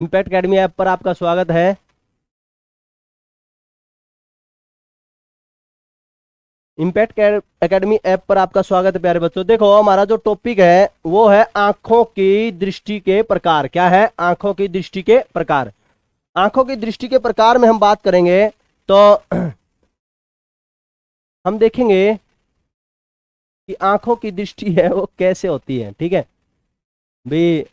Impact academy app पर आपका स्वागत है। इम्पैक्ट एकेडमी ऐप पर आपका स्वागत है प्यारे बच्चों। देखो हमारा जो टॉपिक है वो है आंखों की दृष्टि के प्रकार। क्या है? आंखों की दृष्टि के प्रकार। आंखों की दृष्टि के प्रकार में हम बात करेंगे तो हम देखेंगे कि आंखों की दृष्टि है वो कैसे होती है। ठीक है भाई,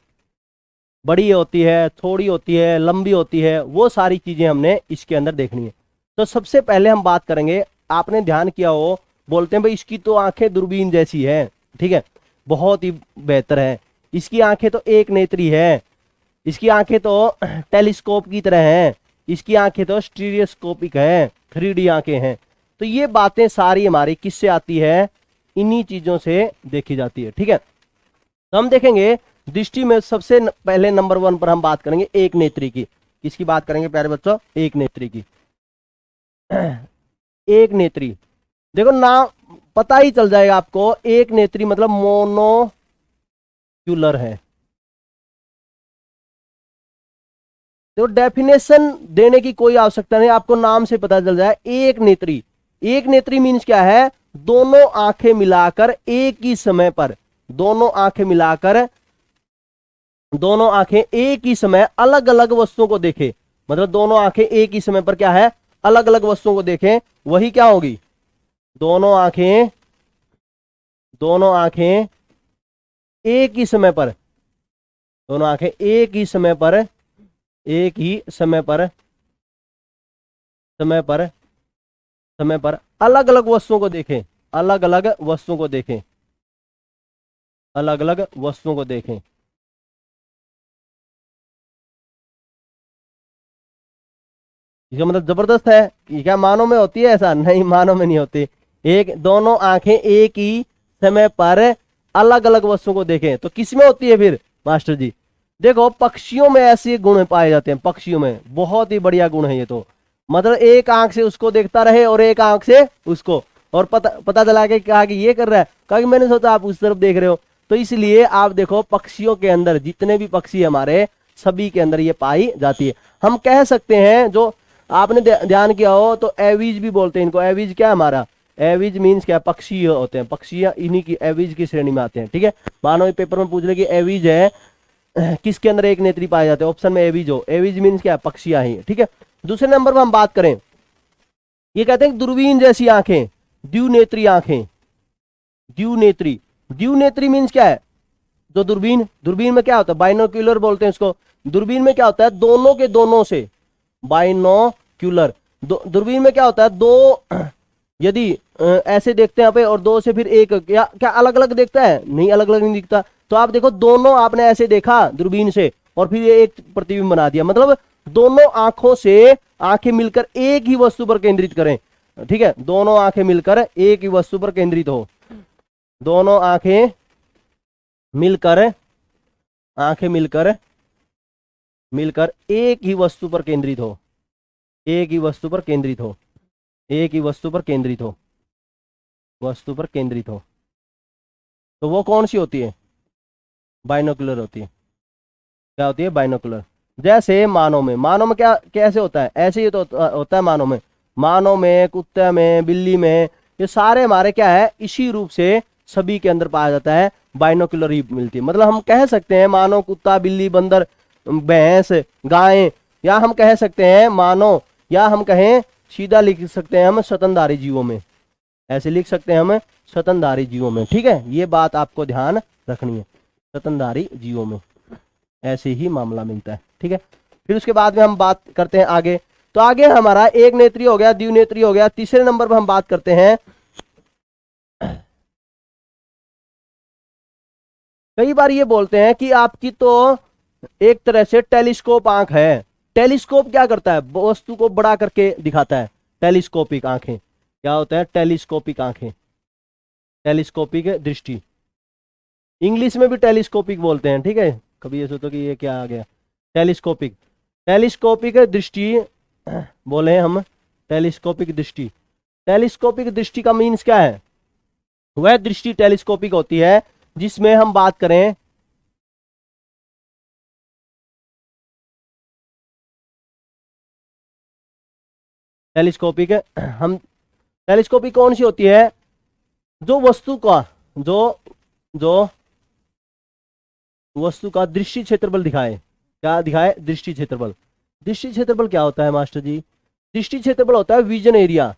बड़ी होती है, थोड़ी होती है, लंबी होती है, वो सारी चीजें हमने इसके अंदर देखनी है। तो सबसे पहले हम बात करेंगे, आपने ध्यान किया हो, बोलते हैं भाई इसकी तो आंखें दूरबीन जैसी है। ठीक है, बहुत ही बेहतर है। इसकी आंखें तो एक नेत्री है, इसकी आंखें तो टेलीस्कोप की तरह हैं, इसकी आंखें तो स्टीरियोस्कोपिक हैं, 3D आंखें हैं। तो ये बातें सारी हमारी किससे आती है? इन्हीं चीजों से देखी जाती है। ठीक है, तो हम देखेंगे दृष्टि में सबसे पहले नंबर 1 पर हम बात करेंगे एक नेत्री की। किसकी बात करेंगे प्यारे बच्चों? एक नेत्री की। एक नेत्री, देखो नाम पता ही चल जाएगा आपको, एक नेत्री मतलब मोनोक्यूलर है। तो डेफिनेशन देने की कोई आवश्यकता नहीं, आपको नाम से पता चल जाए एक नेत्री। एक नेत्री मीन्स क्या है? दोनों आंखें मिलाकर एक ही समय पर, दोनों आंखें मिलाकर, दोनों आंखें एक ही समय अलग अलग वस्तुओं को देखे। मतलब दोनों आंखें एक ही समय पर क्या है? अलग अलग वस्तुओं को देखें, वही क्या होगी? दोनों आंखें, दोनों आंखें एक ही समय पर, दोनों आंखें एक ही समय पर, एक ही समय पर, समय पर, समय पर अलग अलग वस्तुओं को देखें, अलग अलग वस्तुओं को देखें, अलग अलग वस्तुओं को देखें। इसका मतलब जबरदस्त है। ये क्या मानव में होती है? ऐसा नहीं, मानव में नहीं होती। एक, दोनों आंखें एक ही समय पर अलग अलग वस्तुओं को देखें, तो किस में होती है फिर मास्टर जी? देखो पक्षियों में ऐसे गुण पाए जाते हैं, पक्षियों में बहुत ही बढ़िया गुण है ये तो। मतलब एक आंख से उसको देखता रहे और एक आंख से उसको, और पता पता चला के कहा कि ये कर रहा है, कहा कि मैंने सोचा आप उस तरफ देख रहे हो। तो इसलिए आप देखो पक्षियों के अंदर जितने भी पक्षी हमारे, सभी के अंदर ये पाई जाती है। हम कह सकते हैं, जो आपने ध्यान किया हो तो एवीज भी बोलते हैं इनको। एवीज क्या है हमारा? एवीज मीन्स क्या? पक्षी होते हैं, पक्षी इन्हीं की एवीज की श्रेणी में आते हैं। ठीक है, मानो पेपर में पूछ ले कि एवीज है किसके अंदर एक नेत्री पाए जाते हैं, ऑप्शन में एवीज हो। एवीज मीन्स क्या? पक्षियां ही। ठीक है, दूसरे नंबर पर हम बात करें, ये कहते हैं दूरबीन जैसी आंखें, द्विनेत्री आंखें। द्विनेत्री, द्विनेत्री मीन्स क्या है? जो दूरबीन, दूरबीन में क्या होता है? बाइनोक्यूलर बोलते हैं इसको। दूरबीन में क्या होता है? दोनों के दोनों से, बाइनोक्यूलर। दूरबीन में क्या होता है? दो यदि ऐसे देखते हैं पे, और दो से फिर एक, क्या क्या अलग अलग देखता है? नहीं, अलग अलग नहीं दिखता। तो आप देखो दोनों आपने ऐसे देखा दूरबीन से, और फिर ये एक प्रतिबिंब बना दिया। मतलब दोनों आंखों से आंखें मिलकर एक ही वस्तु पर केंद्रित करें। ठीक है, दोनों आंखें मिलकर एक ही वस्तु पर केंद्रित हो, दोनों आंखें मिलकर, आंखें मिलकर, मिलकर एक ही वस्तु पर केंद्रित हो, एक ही वस्तु पर केंद्रित हो, एक ही वस्तु पर केंद्रित हो, वस्तु पर केंद्रित हो, तो वो कौन सी होती है? बाइनोकुलर होती है। क्या होती है? बाइनोकुलर। जैसे मानव में, मानव में क्या कैसे होता है? ऐसे ही तो होता है मानव में। मानव में, कुत्ते में, बिल्ली में, ये सारे हमारे क्या है? इसी रूप से सभी के अंदर पाया जाता है, बाइनोकुलर ही मिलती है। मतलब हम कह सकते हैं मानव, कुत्ता, बिल्ली, बंदर, भैंस, गाय, या हम कह सकते हैं मानव, या हम कहें सीधा लिख सकते हैं हम स्तनधारी जीवों में, ऐसे लिख सकते हैं हम स्तनधारी जीवों में। ठीक है, ये बात आपको ध्यान रखनी है, स्तनधारी जीवों में ऐसे ही मामला मिलता है। ठीक है, फिर उसके बाद में हम बात करते हैं आगे। तो आगे हमारा एक नेत्री हो गया, द्विनेत्री हो गया। तीसरे नंबर पर हम बात करते हैं, कई बार ये बोलते हैं कि आपकी तो एक तरह से टेलीस्कोप आंख है। टेलीस्कोप क्या करता है? वस्तु को बड़ा करके दिखाता है। टेलीस्कोपिक आंखें क्या होता है? टेलीस्कोपिक आंखें, टेलीस्कोपिक दृष्टि। इंग्लिश में भी टेलीस्कोपिक बोलते हैं। ठीक है, कभी ये सोचो कि ये क्या आ गया, टेलीस्कोपिक, टेलीस्कोपिक दृष्टि बोले हम, टेलीस्कोपिक दृष्टि। टेलीस्कोपिक दृष्टि का मीन्स क्या है? वह दृष्टि टेलीस्कोपिक होती है जिसमें हम बात करें, टेलीस्कोपिक हम टेलीस्कोपिक कौन सी होती है? जो वस्तु का जो वस्तु का दृष्टि क्षेत्रफल दिखाए। क्या दिखाए? दृष्टि क्षेत्रफल। दृष्टि क्षेत्रफल क्या होता है मास्टर जी? दृष्टि क्षेत्रफल होता है vision area.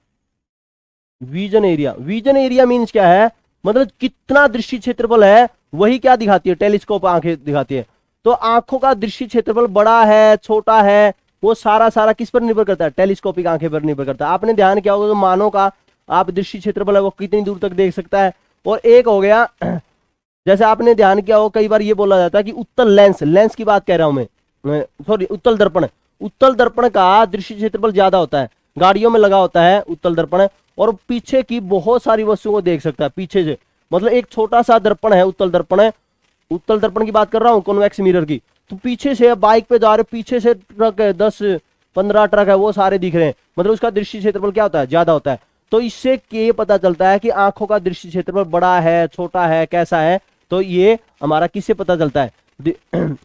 Vision area, vision area means क्या है? मतलब कितना दृष्टि क्षेत्रफल है वही क्या दिखाती है? टेलीस्कोप आंखें दिखाती है। तो आंखों का दृष्टि क्षेत्रफल बड़ा है छोटा है वो सारा किस पर निर्भर करता है? टेलीस्कोपिक आंखें पर निर्भर करता है। आपने ध्यान किया होगा, तो मानव का आप दृष्टि क्षेत्रफल है वो कितनी दूर तक देख सकता है। और एक हो गया जैसे आपने ध्यान किया हो कई बार ये बोला जाता है कि उत्तल लेंस, लेंस की बात कह रहा हूं मैं, सॉरी उत्तल दर्पण, उत्तल दर्पण का दृष्टि क्षेत्रफल ज्यादा होता है। गाड़ियों में लगा होता है उत्तल दर्पण और पीछे की बहुत सारी वस्तुओं को देख सकता है पीछे से। मतलब एक छोटा सा दर्पण है उत्तल दर्पण है, उत्तल दर्पण की बात कर रहा हूं, कॉन्वेक्स मिरर की। तो पीछे से बाइक पे जा रहे, पीछे से ट्रक है 10-15 ट्रक है वो सारे दिख रहे हैं, मतलब उसका दृष्टि क्षेत्रफल क्या होता है? ज्यादा होता है। तो इससे ये पता चलता है कि आंखों का दृष्टि क्षेत्रफल बड़ा है छोटा है कैसा है। तो ये हमारा किससे पता चलता है?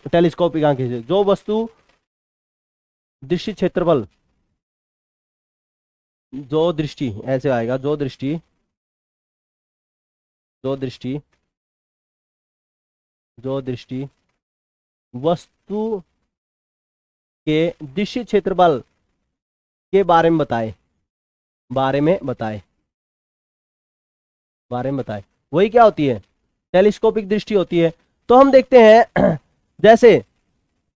टेलीस्कोपिक आंखें से। जो वस्तु दृष्टि क्षेत्रफल, जो दृष्टि ऐसे आएगा, जो दृष्टि वस्तु के दृष्टि क्षेत्रफल के बारे में बताए, वही क्या होती है? टेलीस्कोपिक दृष्टि होती है। तो हम देखते हैं जैसे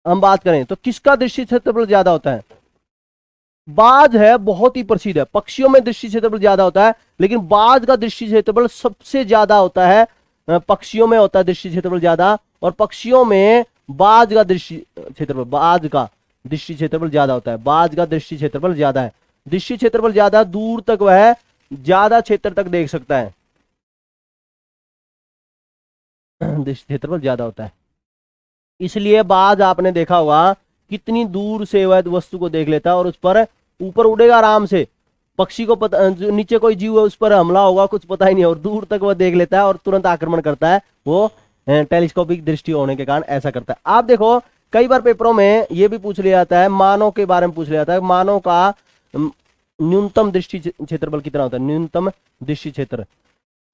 हम बात करें तो किसका दृष्टि क्षेत्रफल ज्यादा होता है? बाज है, बहुत ही प्रसिद्ध है। पक्षियों में दृष्टि क्षेत्रफल ज्यादा होता है लेकिन बाज का दृष्टि क्षेत्रफल सबसे ज्यादा होता है। पक्षियों में होता है दृष्टि क्षेत्रफल ज्यादा, और पक्षियों में बाज का दृष्टि क्षेत्रफल ज्यादा होता है। बाज का दृष्टि क्षेत्रफल ज्यादा है। दृष्टि क्षेत्रफल ज्यादा, दूर तक वह ज्यादा क्षेत्र तक देख सकता है। दृष्टि क्षेत्रफल ज्यादा होता है, इसलिए बाज आपने देखा होगा कितनी दूर से वह वस्तु को देख लेता है और उस पर ऊपर उड़ेगा आराम से। पक्षी को पता, जो नीचे कोई जीव है उस पर हमला होगा कुछ पता ही नहीं, और दूर तक वह देख लेता है और तुरंत आक्रमण करता है। वो टेलीस्कोपिक दृष्टि होने के कारण ऐसा करता है। आप देखो कई बार पेपरों में ये भी पूछ लिया जाता है, मानव के बारे में पूछ लिया जाता है, मानव का न्यूनतम दृष्टि क्षेत्रफल कितना होता है? न्यूनतम दृष्टि क्षेत्र,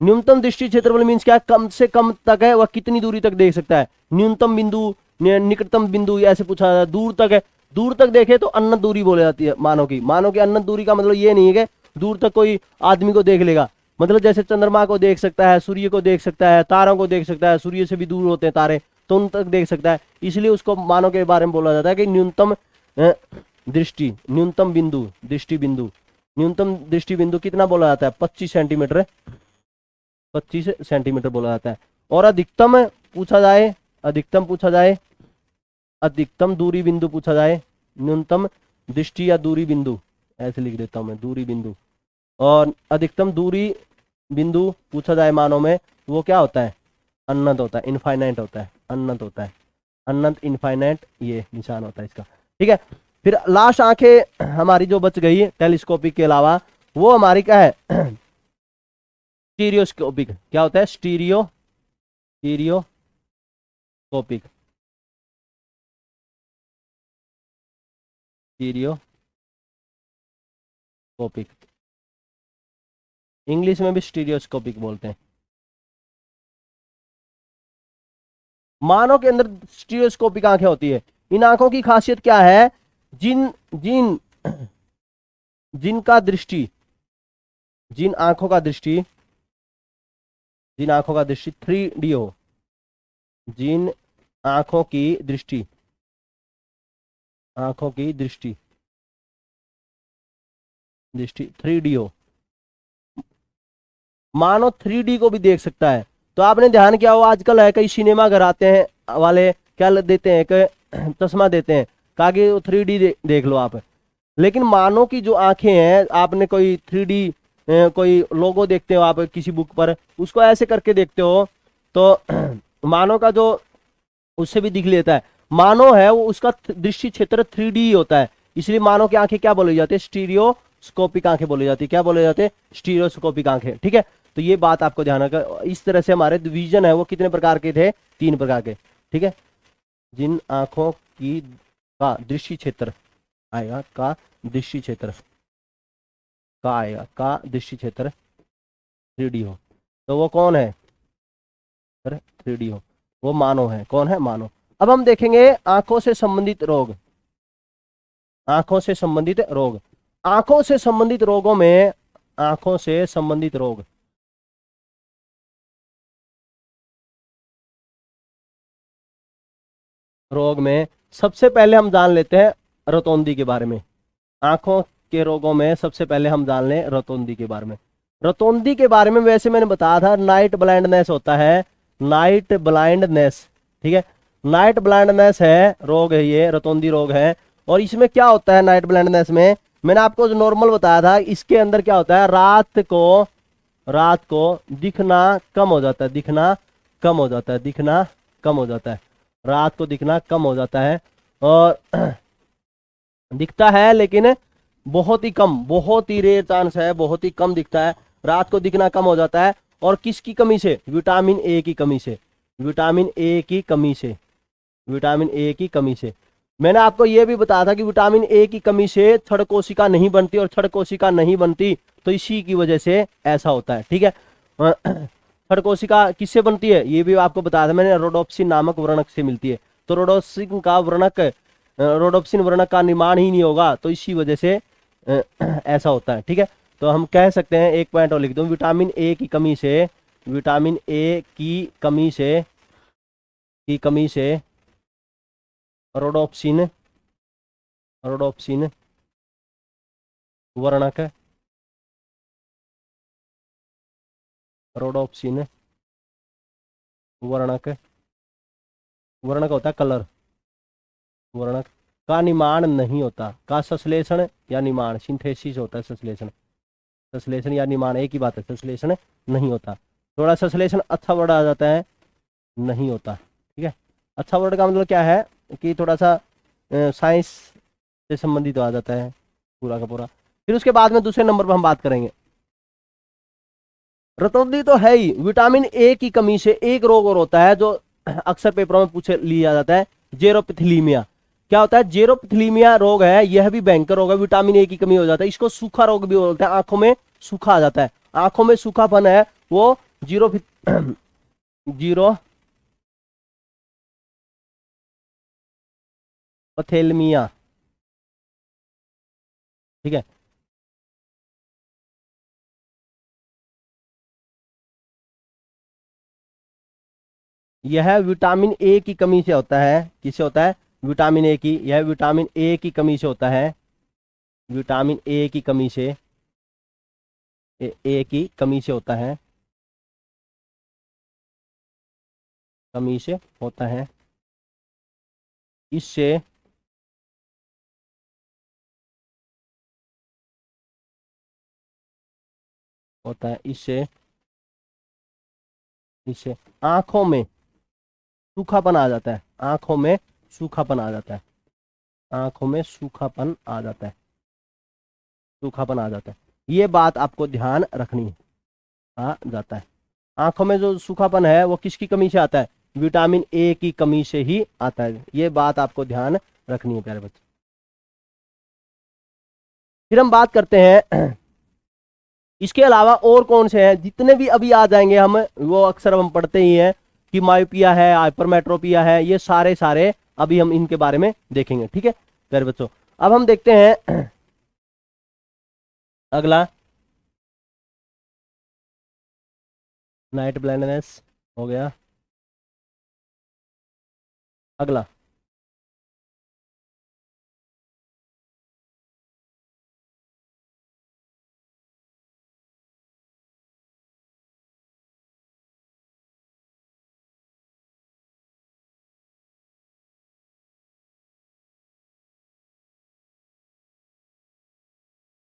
न्यूनतम दृष्टि क्षेत्रफल मीन्स क्या? कम से कम तक है, वह कितनी दूरी तक देख सकता है। न्यूनतम बिंदु, निकटतम बिंदु ऐसे पूछा जाता है। दूर तक है, दूर तक देखे तो अनंत दूरी बोली जाती है मानव की अनंत दूरी का मतलब ये नहीं है कि दूर तक कोई आदमी को देख लेगा। मतलब जैसे चंद्रमा को देख सकता है, सूर्य को देख सकता है, तारों को देख सकता है, सूर्य से भी दूर होते हैं तारे तो उन तक देख सकता है। इसलिए उसको मानव के बारे में बोला जाता है कि न्यूनतम दृष्टि, न्यूनतम बिंदु, न्यूनतम दृष्टि बिंदु कितना बोला जाता है? 25 सेंटीमीटर, 25 सेंटीमीटर बोला जाता है। और अधिकतम पूछा जाए, अधिकतम दूरी बिंदु पूछा जाए, न्यूनतम दृष्टि या दूरी बिंदु ऐसे लिख देता हूं मैं, दूरी बिंदु। और अधिकतम दूरी बिंदु पूछा जाए मानव में, वो क्या होता है? अनंत होता है, इनफाइनाइट होता है, अनंत होता है, अनंत इनफाइनाइट ये निशान होता है इसका। ठीक है, फिर लास्ट आंखें हमारी जो बच गई टेलीस्कोपिक के अलावा वो हमारी क्या है? स्टीरियोस्कोपिक। क्या होता है? स्टीरियोस्कोपिक, इंग्लिश में भी स्टीरियोस्कोपिक बोलते हैं। मानव के अंदर स्टीरियोस्कोपिक आंखें होती है। इन आंखों की खासियत क्या है? जिनका दृष्टि, जिन आंखों का दृष्टि 3D हो, जिन आंखों की दृष्टि 3D हो, मानो 3D को भी देख सकता है। तो आपने ध्यान किया हो आजकल है कई सिनेमा घर आते हैं वाले क्या देते हैं कि चश्मा देते हैं ताकि 3D देख लो आप। लेकिन मानव की जो आंखें हैं, आपने कोई 3D कोई लोगो देखते हो आप किसी बुक पर, उसको ऐसे करके देखते हो तो मानव का जो उससे भी दिख लेता है। मानव है वो उसका दृष्टि क्षेत्र 3D होता है, इसलिए मानव की आंखें क्या बोली जाती है? स्टीरियोस्कोपिक आंखें बोली जाती है। क्या बोले जाते हैं? स्टीरियोस्कोपिक आंखें। ठीक है, तो ये बात आपको ध्यान रखना। इस तरह से हमारे विजन है वो कितने प्रकार के थे? 3 प्रकार के। ठीक है, जिन आंखों की का दृष्टि क्षेत्र आएगा, का दृष्टि क्षेत्र का आएगा, का दृष्टि क्षेत्र 3D हो तो वो कौन है, 3D हो, वो मानव है। कौन है, मानव। अब हम देखेंगे आंखों से संबंधित रोग। आंखों से संबंधित रोग, आंखों से संबंधित रोगों में, आंखों से संबंधित रोग, रोग में सबसे पहले हम जान लेते हैं रतौंधी के बारे में। आंखों के रोगों में सबसे पहले हम जान लें रतौंधी के बारे में। रतौंधी के बारे में वैसे मैंने बताया था नाइट ब्लाइंडनेस होता है, नाइट ब्लाइंडनेस, ठीक है, नाइट ब्लाइंडनेस है, रोग है ये, रतौंधी रोग है। और इसमें क्या होता है नाइट ब्लाइंडनेस में, मैंने आपको जो नॉर्मल बताया था, इसके अंदर क्या होता है, रात को दिखना कम हो जाता है, दिखना कम हो जाता है, दिखना कम हो जाता है, रात को दिखना कम हो जाता है। और दिखता है लेकिन बहुत ही कम, बहुत ही रेयर चांस है, बहुत ही कम दिखता है, रात को दिखना कम हो जाता है। और किसकी कमी से, विटामिन ए की कमी से, विटामिन ए की कमी से, विटामिन ए की कमी से। मैंने आपको यह भी बताया था कि विटामिन ए की कमी से छड़ कोशिका नहीं बनती, और छड़ कोशिका नहीं बनती तो इसी की वजह से ऐसा होता है, ठीक है। छड़ कोशिका किससे बनती है, ये भी आपको बताया था मैंने, रोडोप्सिन नामक व्रणक से मिलती है। तो रोडोप्सिन का व्रणक, रोडोप्सिन व्रणक का निर्माण ही नहीं होगा तो इसी वजह से ऐसा होता है, ठीक है। तो हम कह सकते हैं, एक पॉइंट और लिख दूं, विटामिन ए की कमी से, विटामिन ए की कमी से रोडोप्सिन, रोडोप्सिन वर्णक, रोडोप्सिन वर्णक, वर्णक होता है कलर, वर्णक का निर्माण नहीं होता, का संश्लेषण या निर्माण, सिंथेसिस होता है, संश्लेषण, संश्लेषण या निर्माण एक ही बात है, संश्लेषण नहीं होता। थोड़ा संश्लेषण अच्छा वर्ड आ जाता है, नहीं होता, ठीक है। अच्छा वर्ड का मतलब क्या है कि थोड़ा सा साइंस से संबंधित आ जाता है पूरा का पूरा। फिर उसके बाद में दूसरे नंबर पर हम बात करेंगे, रतौंधी तो है ही, विटामिन ए की कमी से एक रोग और होता है जो अक्सर पेपरों में पूछे लिया जाता है, जेरोपिथेलीमिया। क्या होता है, जेरोपिथेलीमिया रोग है, यह भी भयंकर रोग है, विटामिन ए की कमी हो जाता है, इसको सूखा रोग भी बोलते हैं, आंखों में सूखा आ जाता है, आंखों में सूखापन है वो जीरोपथेलमिया, ठीक है। यह विटामिन ए की कमी से होता है, किससे होता है, विटामिन ए की, यह विटामिन ए की कमी से होता है, विटामिन ए की कमी से, ए की कमी से होता है, कमी से होता है, इससे होता है, इससे इससे आंखों में सूखापन आ जाता है, आंखों में सूखापन आ जाता है, आंखों में सूखापन आ जाता है, सूखापन आ जाता है, ये बात आपको ध्यान रखनी है, आ जाता है। आंखों में जो सूखापन है वो किसकी कमी से आता है, विटामिन ए की कमी से ही आता है, ये बात आपको ध्यान रखनी है प्यारे बच्चे। फिर हम बात करते हैं इसके अलावा और कौन से हैं, जितने भी अभी आ जाएंगे हम, वो अक्सर हम पढ़ते ही हैं कि मायोपिया है, हाइपरमेट्रोपिया है, ये सारे सारे अभी हम इनके बारे में देखेंगे, ठीक है प्यारे बच्चों। अब हम देखते हैं अगला, नाइट ब्लाइंडनेस हो गया, अगला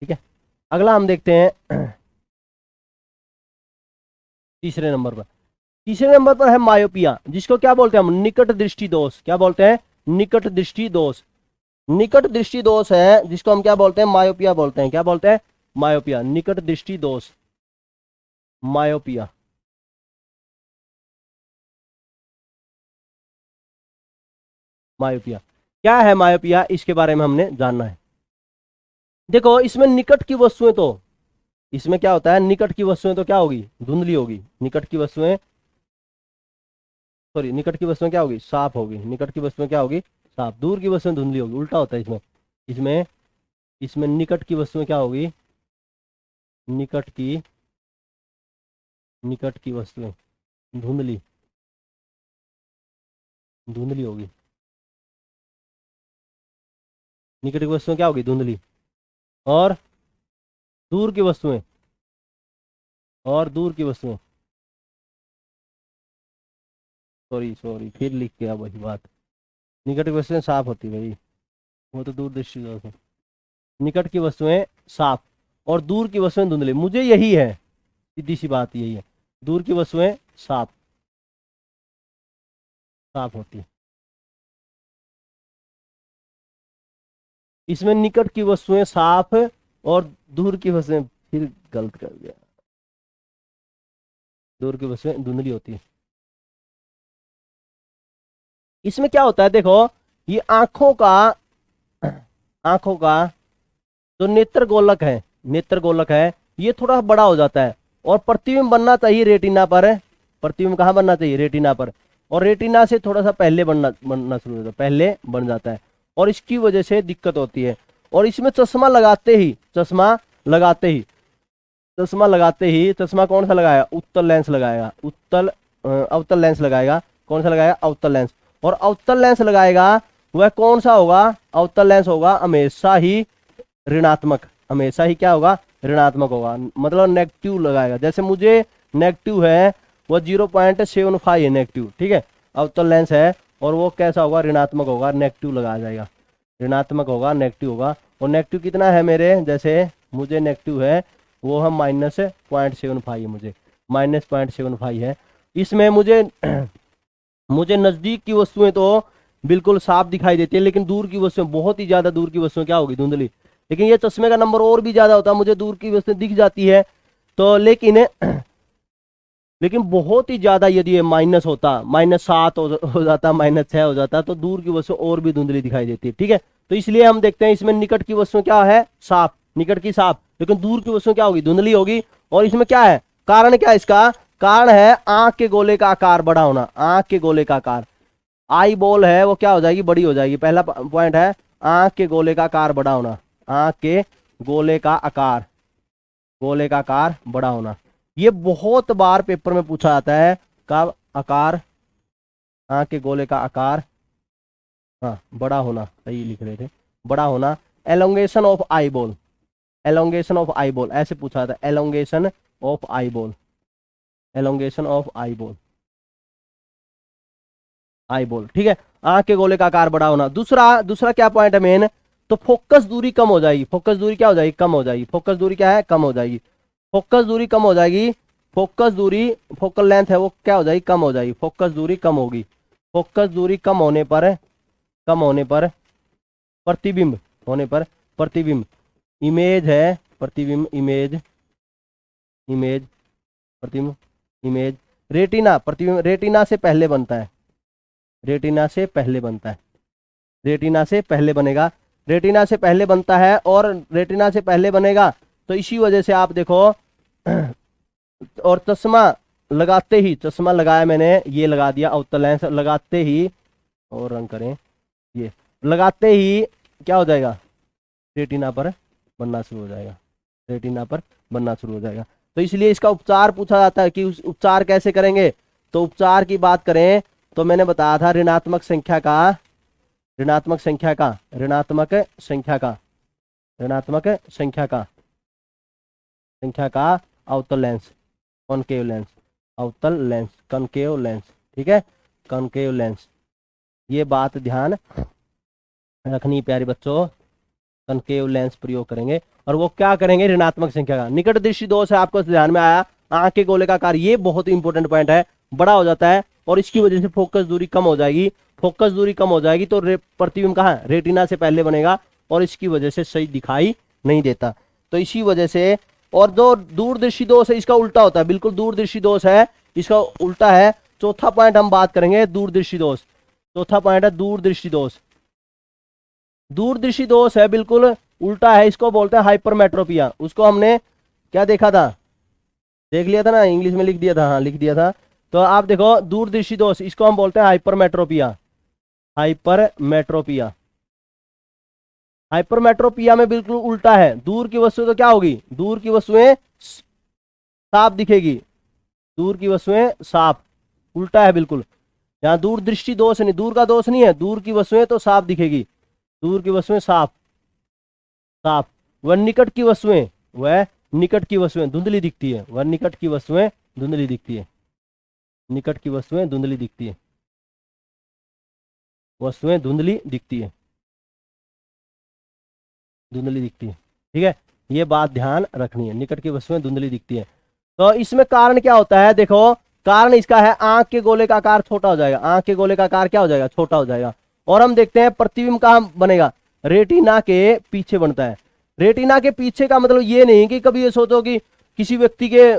ठीक है। अगला हम देखते हैं तीसरे नंबर पर, तीसरे नंबर पर है मायोपिया, जिसको क्या बोलते हैं हम, निकट दृष्टि दोष। क्या बोलते हैं, निकट दृष्टि दोष, निकट दृष्टि दोष है जिसको हम क्या बोलते हैं, मायोपिया बोलते हैं। क्या बोलते हैं, मायोपिया, निकट दृष्टि दोष, मायोपिया। मायोपिया क्या है, मायोपिया इसके बारे में हमने जानना है। देखो इसमें निकट की वस्तुएं तो इसमें क्या होता है, निकट की वस्तुएं तो क्या होगी, धुंधली होगी। निकट की वस्तुएं, सॉरी, निकट की वस्तुएं क्या होगी, साफ होगी। निकट की वस्तुएं क्या होगी, साफ। दूर की वस्तुएं धुंधली होगी, उल्टा होता है इसमें। इसमें इसमें निकट की वस्तुएं क्या होगी, निकट की निकट की वस्तुएं धुंधली धुंधली होगी। निकट की वस्तुएं क्या होगी, धुंधली। और दूर की वस्तुएं, और दूर की वस्तुएं, सॉरी सॉरी, फिर लिख के अब वही बात। निकट की वस्तुएं साफ होती है भाई, वो तो दूर दृष्टि दोष है। निकट की वस्तुएं साफ और दूर की वस्तुएं धुंधली, मुझे यही है, सीधी सी बात यही है। दूर की वस्तुएं साफ साफ होती है। इसमें निकट की वस्तुएं साफ और दूर की वस्तुएं, फिर गलत कर दिया, दूर की वस्तुएं धुंधली होती है। इसमें क्या होता है देखो, ये आंखों का जो नेत्र गोलक है, नेत्र गोलक है, ये थोड़ा बड़ा हो जाता है और प्रतिबिंब बनना चाहिए रेटिना पर। प्रतिबिंब कहाँ बनना चाहिए, रेटिना पर। और रेटिना से थोड़ा सा पहले बनना शुरू होता है, पहले बन जाता है और इसकी वजह से दिक्कत होती है। और इसमें चश्मा लगाते ही, चश्मा कौन सा लगाया, उत्तल लेंस लगाएगा, अवतल लेंस लगाएगा। कौन सा लगाएगा, अवतल लेंस। और अवतल लेंस लगाएगा वह कौन सा होगा, अवतल लेंस होगा हमेशा ही ऋणात्मक, हमेशा ही क्या होगा, ऋणात्मक होगा, मतलब नेगेटिव लगाएगा। जैसे मुझे नेगेटिव है, वो 0.75 है नेगेटिव, ठीक है, अवतल लेंस है, और वो कैसा होगा, ऋणात्मक होगा, नेगेटिव लगाया जाएगा, ऋणात्मक होगा, नेगेटिव होगा। और नेगेटिव कितना है मेरे, जैसे मुझे नेगेटिव है वो हम -0.75 है, मुझे -0.75 है। इसमें मुझे मुझे नजदीक की वस्तुएं तो बिल्कुल साफ दिखाई देती है, लेकिन दूर की वस्तुएं, बहुत ही ज्यादा दूर की वस्तुएं क्या होगी, धुंधली। लेकिन ये चश्मे का नंबर और भी ज्यादा होता है, मुझे दूर की वस्तुएं दिख जाती है तो, लेकिन बहुत ही ज्यादा यदि ये माइनस होता, -7 हो जाता, -6 हो जाता, तो दूर की वस्तु और भी धुंधली दिखाई देती है, ठीक है। तो इसलिए हम देखते हैं इसमें निकट की वस्तु क्या है, साफ, निकट की साफ, लेकिन दूर की वस्तु क्या होगी, धुंधली होगी। और इसमें क्या है, कारण क्या है इसका, कारण है आंख के गोले का आकार बड़ा होना। आंख के गोले का आकार, आई बॉल है वो क्या हो जाएगी, बड़ी हो जाएगी। पहला पॉइंट है आंख के गोले का आकार बड़ा होना, आंख के गोले का आकार बड़ा होना। ये बहुत बार पेपर में पूछा जाता है, कब, आकार, आंख के गोले का आकार, हाँ, बड़ा होना, सही लिख रहे थे, बड़ा होना। Elongation of eye ball, elongation of eye ball ऐसे पूछा जाता है, elongation of eye ball, elongation of eye ball, eye ball, ठीक है, आंख के गोले का आकार बड़ा होना। दूसरा क्या पॉइंट है मेन, तो फोकस दूरी कम हो जाएगी। फोकस दूरी क्या हो जाएगी, कम हो जाएगी। फोकस दूरी क्या है, कम हो जाएगी। फोकस दूरी कम हो जाएगी, फोकस दूरी, फोकल लेंथ है वो क्या हो जाएगी, कम हो जाएगी। फोकस दूरी कम होगी, फोकस दूरी कम होने पर प्रतिबिंब होने पर, प्रतिबिंब, इमेज है, प्रतिबिंब, इमेज, प्रतिबिंब, इमेज, रेटिना, प्रतिबिंब रेटिना से पहले बनता है, रेटिना से पहले बनता है, रेटिना से पहले बनेगा, रेटिना से पहले बनता है। और रेटिना से पहले बनेगा तो इसी वजह से आप देखो, और चश्मा लगाते ही, चश्मा लगाया मैंने, ये लगा दिया अवतल लेंस, लगाते ही, और रंग करें, ये लगाते ही क्या हो जाएगा, रेटिना पर बनना शुरू हो जाएगा, रेटिना पर बनना शुरू हो जाएगा। तो इसलिए इसका उपचार पूछा जाता है कि उपचार कैसे करेंगे। तो उपचार की बात करें तो मैंने बताया था ऋणात्मक संख्या का अवतल लेंस, कॉनकेव लेंस, अवतल लेंस, कॉनकेव लेंस, ठीक है, कॉनकेव लेंस। ये बात ध्यान रखनी प्यारे बच्चों, कॉनकेव लेंस प्रयोग करेंगे। और वो क्या करेंगे, ऋणात्मक संख्या का। निकट दृष्टि दोष है, आपको ध्यान में आया, आंख के गोले का आकार, ये बहुत इंपॉर्टेंट पॉइंट है, बड़ा हो जाता है और इसकी वजह से फोकस दूरी कम हो जाएगी। फोकस दूरी कम हो जाएगी तो प्रतिबिंब कहाँ, रेटिना से पहले बनेगा और इसकी वजह से सही दिखाई नहीं देता। तो इसी वजह से, और जो दूरदृष्टि दोष है इसका उल्टा होता है, बिल्कुल दूरदृष्टि दोष है, इसका उल्टा है। चौथा पॉइंट हम बात करेंगे दूरदृष्टि दोष। चौथा पॉइंट है दूरदृष्टि दोष। दूरदृष्टि दोष है बिल्कुल उल्टा है, इसको बोलते हैं हाइपरमेट्रोपिया। उसको हमने क्या देखा था, देख लिया था ना, इंग्लिश में लिख दिया था, हाँ लिख दिया था। तो आप देखो दूरदृष्टि दोष, इसको हम बोलते हैं हाइपरमेट्रोपिया। हाइपरमेट्रोपिया, हाइपरमेट्रोपिया में बिल्कुल उल्टा है, दूर की वस्तु तो क्या होगी, दूर की वस्तुएं साफ दिखेगी, दूर की वस्तुएं साफ, उल्टा है बिल्कुल। यहाँ दूर दृष्टि दोष नहीं, दूर का दोष नहीं है, दूर की वस्तुएं तो साफ दिखेगी, दूर की वस्तुएं साफ साफ। वह निकट की वस्तुएं, वह निकट की वस्तुएं धुंधली दिखती है, वह निकट की वस्तुएं धुंधली दिखती है, निकट की वस्तुएं धुंधली दिखती है, वस्तुएं धुंधली दिखती है, धुंधली दिखती है। ठीक है, ये बात ध्यान रखनी है, निकट की वस्तुएं धुंधली दिखती है। तो इसमें कारण क्या होता है, देखो कारण इसका है आंख के गोले का आकार छोटा हो जाएगा, आंख के गोले का आकार क्या हो जाएगा, छोटा हो जाएगा। और हम देखते हैं प्रतिबिंब कहां बनेगा, रेटिना के पीछे बनता है। रेटिना के पीछे का मतलब ये नहीं कि कभी ये सोचो कि किसी व्यक्ति के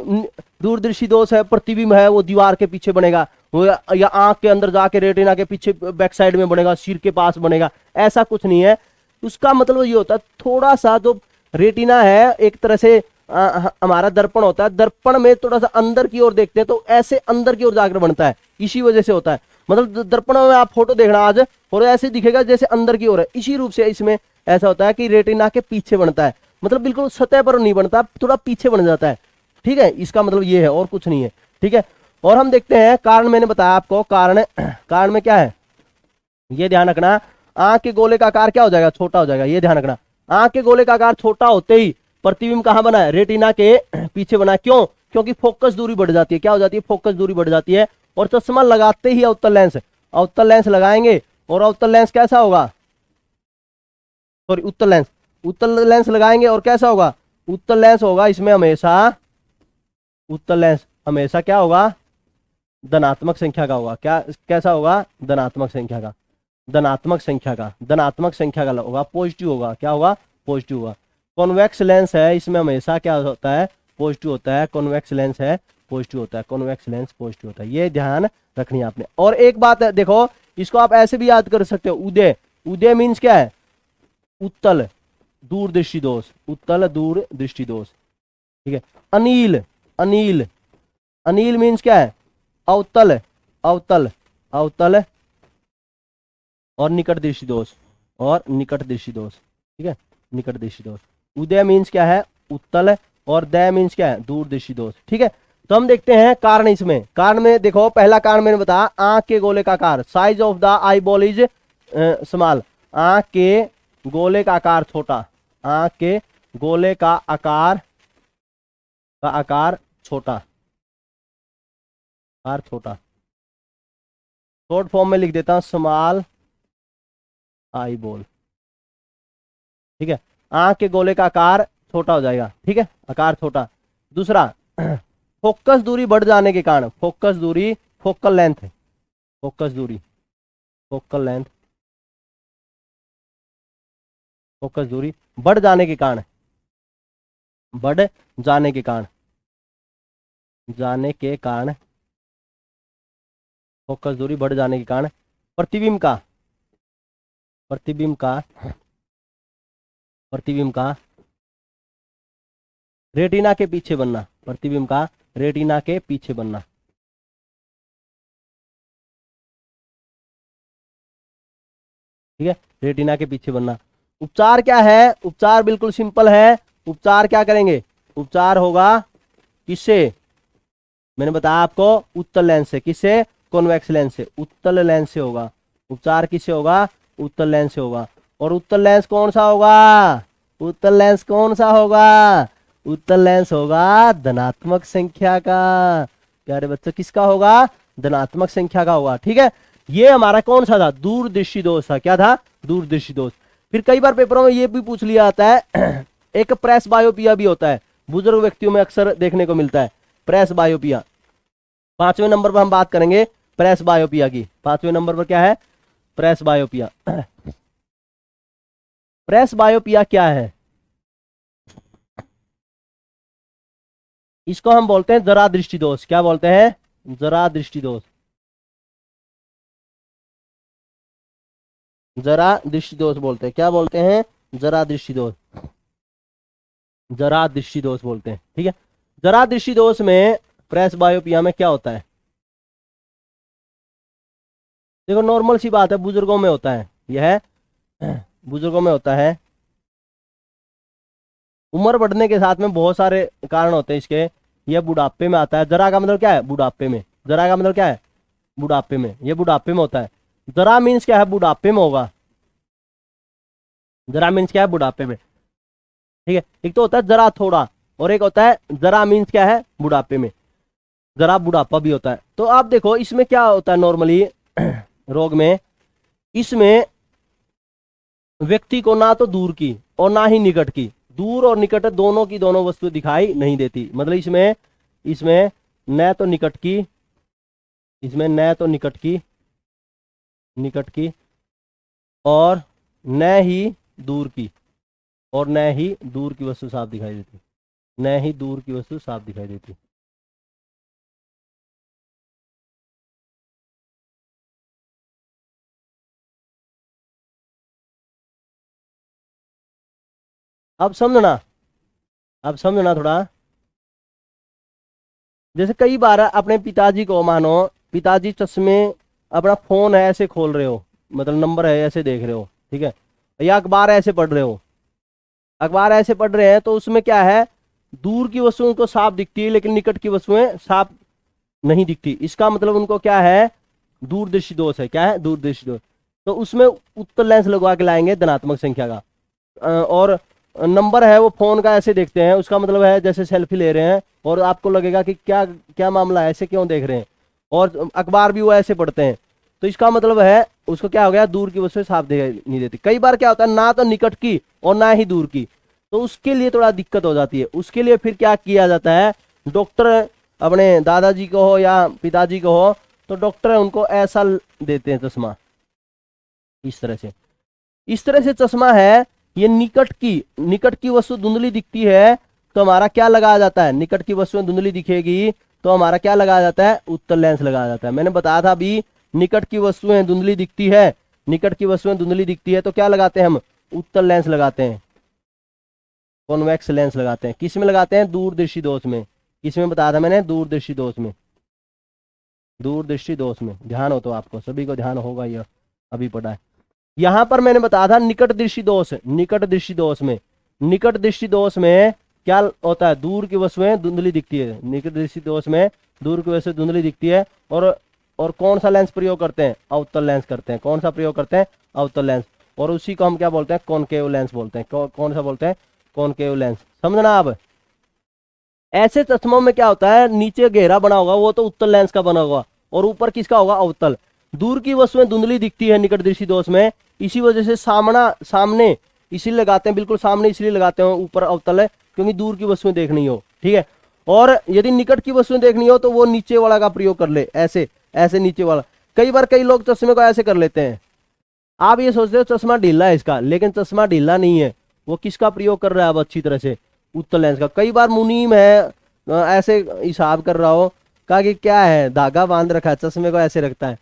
दूरदृष्टि दोष है, प्रतिबिंब है, वो दीवार के पीछे बनेगा, वो या आंख के अंदर जाके रेटिना के पीछे बैक साइड में बनेगा, सिर के पास बनेगा, ऐसा कुछ नहीं है। उसका मतलब ये होता है थोड़ा सा जो रेटिना है एक तरह से हमारा दर्पण होता है, दर्पण में थोड़ा सा अंदर की ओर देखते हैं तो ऐसे अंदर की ओर जाकर बनता है, इसी वजह से होता है। मतलब दर्पण में आप फोटो देखना आज, और ऐसे दिखेगा जैसे अंदर की ओर है, इसी रूप से इसमें ऐसा होता है कि रेटिना के पीछे बनता है, मतलब बिल्कुल सतह पर नहीं बनता, थोड़ा पीछे बन जाता है। ठीक है, इसका मतलब ये है और कुछ नहीं है। ठीक है, और हम देखते हैं कारण, मैंने बताया आपको कारण, कारण में क्या है ये ध्यान रखना, आंख के गोले का आकार क्या हो जाएगा, छोटा हो जाएगा, ये ध्यान रखना। आंख के गोले का आकार छोटा होते ही प्रतिबिंब कहां बना है, रेटिना के पीछे बना है। क्यों, क्योंकि फोकस दूरी बढ़ जाती है, क्या हो जाती है, फोकस दूरी बढ़ जाती है। और चश्मा लगाते ही अवतल लेंस लगाएंगे, और अवतल लेंस कैसा होगा, सॉरी उत्तल लेंस लगाएंगे और कैसा होगा, उत्तल लेंस होगा इसमें हमेशा, उत्तल लेंस हमेशा क्या होगा, धनात्मक संख्या का होगा। क्या कैसा होगा, धनात्मक संख्या का, धनात्मक संख्या का, धनात्मक संख्या का होगा, पॉजिटिव होगा, क्या होगा, पॉजिटिव होगा। कॉन्वेक्स लेंस है, इसमें हमेशा क्या होता है, पॉजिटिव होता है, कॉन्वेक्स लेंस है पॉजिटिव होता है, कॉन्वेक्स लेंस पॉजिटिव होता है, ये ध्यान रखनी है आपने। और एक बात है देखो, इसको आप ऐसे भी याद कर सकते हो, उदय, उदय मीन्स क्या है, उत्तल दूरदृष्टि दोष, उत्तल दूरदृष्टि दोष। ठीक है, अनील, अनील, अनील मीन्स क्या है, अवतल, अवतल, अवतल और निकट दृष्टि दोष, और निकट दृष्टि दोष। ठीक है, निकट दृष्टि दोष। उदय मीन्स क्या है, उत्तल, और दय मीन्स क्या है, दूर दृष्टि दोष। ठीक है, तो हम देखते हैं कारण। इसमें कारण में देखो, पहला कारण मैंने बताया आंख के गोले का आकार, size of the eye ball is small, आंख के गोले का आकार छोटा, आंख के गोले का आकार छोटा, आकार छोटा, शॉर्ट फॉर्म में लिख देता हूं स्मॉल आई बॉल। ठीक है, आंख के गोले का आकार छोटा हो जाएगा। ठीक है, आकार छोटा। दूसरा, फोकस दूरी बढ़ जाने के कारण, फोकस दूरी, फोकल लेंथ, फोकस दूरी, फोकल लेंथ, फोकस दूरी बढ़ जाने के कारण, बढ़ जाने के कारण, जाने के कारण, फोकस दूरी बढ़ जाने के कारण प्रतिबिंब का, प्रतिबिंब का, प्रतिबिंब का रेटिना के पीछे बनना, प्रतिबिंब का रेटिना के पीछे बनना। ठीक है, रेटिना के पीछे बनना। उपचार क्या है, उपचार बिल्कुल सिंपल है। उपचार क्या करेंगे, उपचार होगा किससे, मैंने बताया आपको उत्तल लेंस से, किससे, कॉन्वेक्स लेंस से, उत्तल लेंस से होगा। उपचार किससे होगा, उत्तल लेंस से होगा। और उत्तल लेंस कौन सा होगा, उत्तल लेंस कौन सा होगा, उत्तल लेंस होगा धनात्मक संख्या का। प्यारे बच्चों किसका होगा, धनात्मक संख्या का होगा। ठीक है, ये हमारा कौन सा था, दूरदृष्टि दोष था। क्या था, दूरदृष्टि दोष। फिर कई बार पेपरों में ये भी पूछ लिया जाता है एक प्रेस बायोपिया भी होता है, बुजुर्ग व्यक्तियों में अक्सर देखने को मिलता है, प्रेस बायोपिया। 5वें नंबर पर हम बात करेंगे प्रेस बायोपिया की। 5वें नंबर पर क्या है, प्रेस बायोपिया। प्रेस बायोपिया क्या है, इसको हम बोलते हैं जरा दृष्टि दोष। क्या बोलते हैं, जरा दृष्टि दोष, जरा दृष्टि दोष बोलते हैं। क्या बोलते हैं, जरा दृष्टि दोष। जरा दृष्टि दोष बोलते हैं। ठीक है, जरा दृष्टि दोष में प्रेस बायोपिया में क्या होता है? देखो नॉर्मल सी बात है, बुजुर्गों में होता है यह, बुजुर्गों में होता है। उम्र बढ़ने के साथ में बहुत सारे कारण होते हैं इसके। यह बुढ़ापे में आता है। जरा का मतलब क्या है? बुढ़ापे में। जरा का मतलब क्या है? बुढ़ापे में। यह बुढ़ापे में होता है। जरा मीन्स क्या है? बुढ़ापे में होगा। जरा मीन्स क्या है? बुढ़ापे में। ठीक है, एक तो होता है जरा थोड़ा, और एक होता है जरा मीन्स क्या है? बुढ़ापे में। जरा बुढ़ापा भी होता है। तो आप देखो इसमें क्या होता है नॉर्मली रोग में, इसमें व्यक्ति को ना तो दूर की और ना ही निकट की, दूर और निकट दोनों की दोनों वस्तु दिखाई नहीं देती। मतलब इसमें इसमें न तो निकट की, इसमें न तो निकट की और न ही दूर की, और न ही दूर की वस्तु साफ दिखाई देती, न ही दूर की वस्तु साफ दिखाई देती। अब समझना, अब समझना थोड़ा। जैसे कई बार अपने पिताजी को मानो, पिताजी चश्मे, अपना फोन है ऐसे खोल रहे हो, मतलब नंबर है ऐसे देख रहे हो, ठीक है, या अखबार ऐसे पढ़ रहे हो, अखबार ऐसे पढ़ रहे हैं, तो उसमें क्या है? दूर की वस्तुएं उनको साफ दिखती है लेकिन निकट की वस्तुएं साफ नहीं दिखती। इसका मतलब उनको क्या है? दूरदृष्टि दोष है। क्या है? दूरदृष्टि दोष। तो उसमें उत्तल लेंस लगवा के लाएंगे धनात्मक संख्या का। और नंबर है वो फोन का ऐसे देखते हैं, उसका मतलब है जैसे सेल्फी ले रहे हैं, और आपको लगेगा कि क्या क्या मामला है, ऐसे क्यों देख रहे हैं। और अखबार भी वो ऐसे पढ़ते हैं, तो इसका मतलब है उसको क्या हो गया? दूर की वस्तु साफ दिखाई नहीं देती। कई बार क्या होता है, ना तो निकट की और ना ही दूर की, तो उसके लिए थोड़ा दिक्कत हो जाती है। उसके लिए फिर क्या किया जाता है? डॉक्टर, अपने दादाजी को हो या पिताजी को हो, तो डॉक्टर उनको ऐसा देते हैं चश्मा, इस तरह से। इस तरह से चश्मा है, ये निकट की वस्तु धुंधली दिखती है तो हमारा क्या लगाया जाता है? निकट की वस्तुएं धुंधली दिखेगी तो हमारा क्या लगाया जाता है? उत्तल लेंस लगाया जाता है। मैंने बताया था अभी, निकट की वस्तुएं धुंधली दिखती है, निकट की वस्तुएं धुंधली दिखती है तो क्या लगाते हैं हम? उत्तल लेंस लगाते हैं, कॉन्वेक्स लेंस लगाते हैं। किस में लगाते हैं? दूरदृष्टि दोष में। किसमें बताया था मैंने? दूरदृष्टि दोष में। दूरदृष्टि दोष में ध्यान हो तो आपको सभी को ध्यान होगा, यह अभी पढ़ा है। यहां पर मैंने बताया था निकट दृष्टि दोष, निकट दृष्टि दोष में, निकट दृष्टि दोष में क्या होता है? दूर की वस्तुएं धुंधली दिखती है। निकट दृष्टि दोष में दूर की वस्तु धुंधली दिखती है। और कौन सा लेंस प्रयोग करते हैं? अवतल लेंस करते हैं। कौन सा प्रयोग करते हैं? अवतल लेंस। और उसी को हम क्या बोलते हैं? कॉनकेव लेंस बोलते हैं। कौन सा बोलते हैं? Concave lens. समझना अब। ऐसे चश्मों में क्या होता है? नीचे घेरा बना होगा वो तो उत्तल लेंस का बना होगा, और ऊपर किसका होगा? अवतल। दूर की वस्तुएं धुंधली दिखती है निकट दृष्टि दोष में, इसी वजह से सामने इसीलिए लगाते हैं, बिल्कुल सामने इसलिए लगाते हैं, ऊपर अवतल है क्योंकि दूर की वस्तुएं देखनी हो। ठीक है, और यदि निकट की वस्तुएं देखनी हो तो वो नीचे वाला का प्रयोग कर ले, ऐसे ऐसे नीचे वाला। कई बार कई लोग चश्मे को ऐसे कर लेते हैं। आप ये सोचते हो चश्मा ढीला है इसका, लेकिन चश्मा ढीला नहीं है। वो किसका प्रयोग कर रहा है अब अच्छी तरह से? उत्तल लेंस का। कई बार मुनीम है ऐसे हिसाब कर रहा हो, कहा कि क्या है, धागा बांध रखा है, चश्मे को ऐसे रखता है,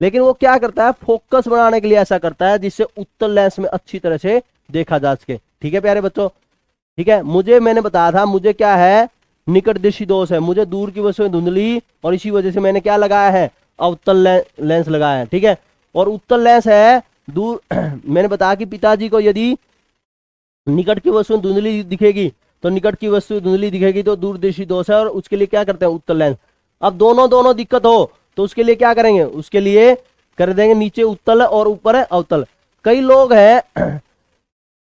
लेकिन वो क्या करता है? फोकस बनाने के लिए ऐसा करता है जिससे उत्तल लेंस में अच्छी तरह से देखा जा सके। ठीक है प्यारे बच्चों, ठीक है। मैंने बताया था मुझे क्या है? निकट दृष्टि दोष है, मुझे दूर की वस्तुएं धुंधली, और इसी वजह से मैंने क्या लगाया है? अवतल लेंस लगाया है। ठीक है, और उत्तल लेंस है दूर मैंने बताया कि पिताजी को यदि निकट की वस्तु धुंधली दिखेगी तो निकट की वस्तु धुंधली दिखेगी तो दूरदृष्टि दोष है, और उसके लिए क्या करते हैं? उत्तल लेंस। अब दोनों दोनों दिक्कत हो तो उसके लिए क्या करेंगे? उसके लिए कर देंगे नीचे उत्तल और ऊपर है अवतल। कई लोग हैं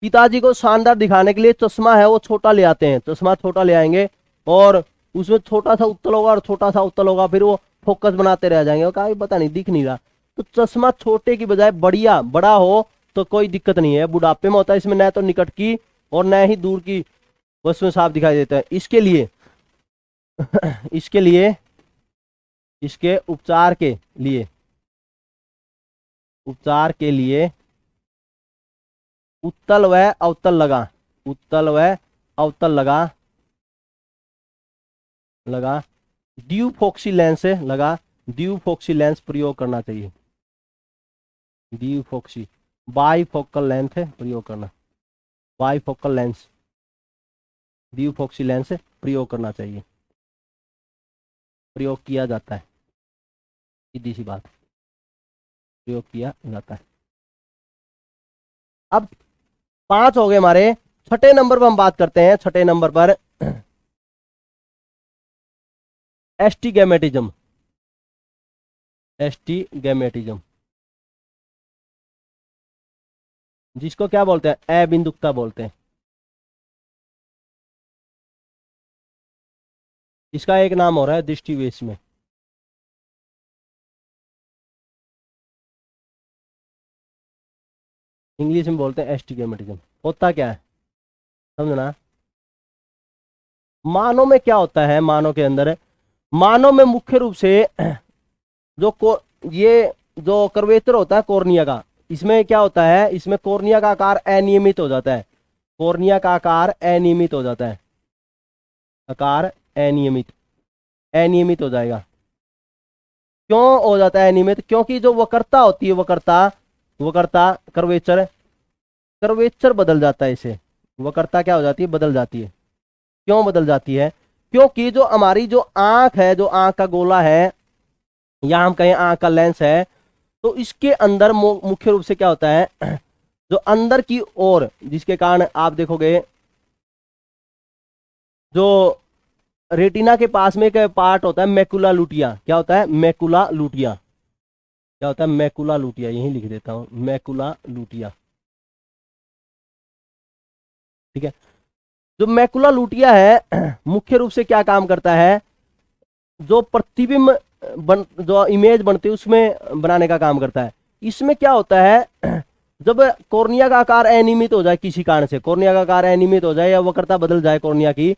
पिताजी को शानदार दिखाने के लिए चश्मा है वो छोटा ले आते हैं, चश्मा छोटा ले आएंगे और उसमें छोटा सा उत्तल होगा और छोटा सा उत्तल होगा, फिर वो फोकस बनाते रह जाएंगे, और कहा पता नहीं दिख नहीं रहा। तो चश्मा छोटे की बजाय बढ़िया बड़ा हो तो कोई दिक्कत नहीं है। बुढ़ापे में होता है इसमें न तो निकट की और न ही दूर की वस्तुएं साफ दिखाई देता है। इसके लिए इसके लिए इसके उपचार के लिए उत्तल व अवतल लगा, उत्तल व अवतल लगा ड्यूफोक्सी लेंस से लगा, ड्यूफोक्सी लेंस प्रयोग करना चाहिए। ड्यूफोक्सी बाईफोकल लेंथ है प्रयोग करना, बाईफोकल लेंस। डिफॉक्सी लेंस प्रयोग करना चाहिए, प्रयोग किया जाता है, सीधी सी बात, प्रयोग किया जाता है। अब 5 हो गए हमारे। छठे नंबर पर हम बात करते हैं, छठे नंबर पर एस्टीगैमेटिज्म। एस्टीगैमेटिज्म जिसको क्या बोलते हैं, अबिंदुकता बोलते हैं। इसका एक नाम हो रहा है दृष्टिवेश में। इंग्लिश में बोलते हैं एस्टीगैमेटिज्म। होता क्या है समझना। मानव में क्या होता है, मानव के अंदर, मानव में मुख्य रूप से जो ये जो कर्वेचर होता है कॉर्निया का, इसमें क्या होता है, इसमें कॉर्निया का आकार अनियमित हो जाता है। कॉर्निया का आकार अनियमित हो जाता है, आकार अनियमित, अनियमित हो जाएगा। क्यों हो जाता है अनियमित? क्योंकि जो वक्रता होती है, वक्रता, वक्रता कर्वेचर, कर्वेचर बदल जाता है इसे। वक्रता क्या हो जाती है, बदल जाती है। क्यों बदल जाती है? क्योंकि जो हमारी जो आंख है, जो आंख का गोला है, या हम कहें आंख का लेंस है, तो इसके अंदर मुख्य रूप से क्या होता है, जो अंदर की ओर, जिसके कारण आप देखोगे जो रेटिना के पास में एक पार्ट होता है मैकुला लुटिया। क्या होता है? मैकुला लुटिया। क्या होता है? मैकुला लुटिया। यही लिख देता हूं, मैकुला लुटिया। ठीक है। जो मैकुला लुटिया है मुख्य रूप से क्या काम करता है, जो प्रतिबिंब जो इमेज बनती है उसमें बनाने का काम करता है। इसमें क्या होता है, जब कॉर्निया का आकार अनियमित हो जाए, किसी कारण से कॉर्निया का आकार अनियमित हो जाए या वक्रता बदल जाए कॉर्निया की,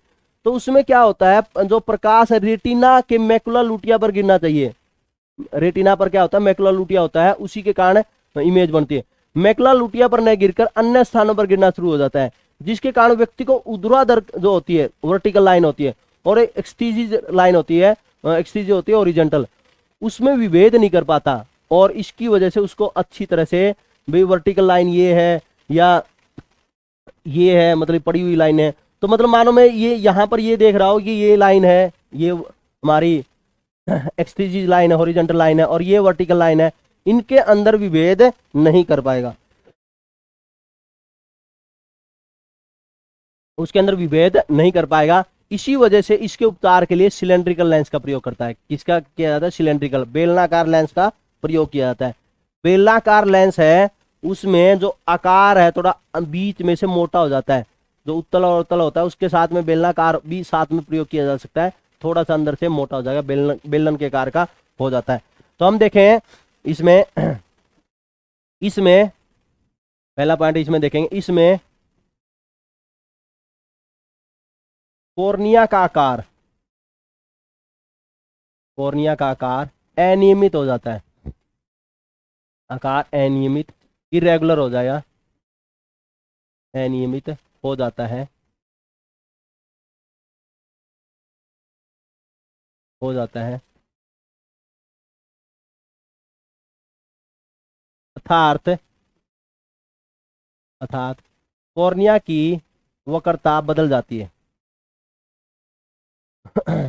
तो उसमें क्या होता है, जो प्रकाश रेटिना के मैकुला लुटिया पर गिरना चाहिए। रेटिना पर क्या होता है, मैकुला लुटिया होता है, उसी के कारण इमेज बनती है। मैकुला लुटिया पर न गिरकर अन्य स्थानों पर गिरना शुरू हो जाता है, जिसके कारण व्यक्ति को ऊर्ध्वाधर जो होती है, वर्टिकल लाइन होती है, और एक एक्सटीजी लाइन होती है, एक्सटीजी होती है ओरिजेंटल, उसमें विभेद नहीं कर पाता। और इसकी वजह से उसको अच्छी तरह से, भाई वर्टिकल लाइन ये है या ये है, मतलब पड़ी हुई लाइन है, तो मतलब मानो मैं ये यहां पर ये देख रहा हूं कि ये लाइन है, ये हमारी एक्सटीजी लाइन है, हॉरिजॉन्टल लाइन है, और ये वर्टिकल लाइन है, इनके अंदर विभेद नहीं कर पाएगा, उसके अंदर विभेद नहीं कर पाएगा। इसी वजह से इसके उपचार के लिए सिलेंड्रिकल लेंस का प्रयोग करता है। किसका किया जाता है? सिलेंड्रिकल, बेलनाकार लेंस का प्रयोग किया जाता है। बेलनाकार लेंस है, उसमें जो आकार है थोड़ा बीच में से मोटा हो जाता है, जो उत्तल और उत्तल होता है उसके साथ में बेलनाकार भी साथ में प्रयोग किया जा सकता है, थोड़ा सा अंदर से मोटा हो जाएगा, बेलन के आकार का हो जाता है। तो हम देखें इसमें, इसमें पहला पॉइंट इसमें देखेंगे, इसमें कॉर्निया का आकार, कॉर्निया का आकार अनियमित हो जाता है, आकार अनियमित, इरेगुलर हो जाएगा, अनियमित हो जाता है, हो जाता है। अर्थात, अर्थात कॉर्निया की वक्रता बदल जाती है।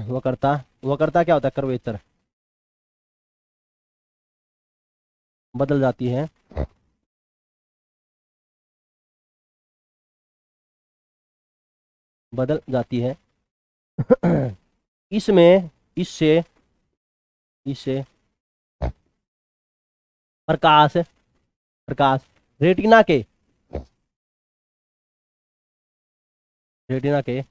वक्रता, वक्रता क्या होता है? कर्वेचर बदल जाती है, बदल जाती है। इसमें, इससे, इससे प्रकाश, प्रकाश रेटिना के, रेटिना के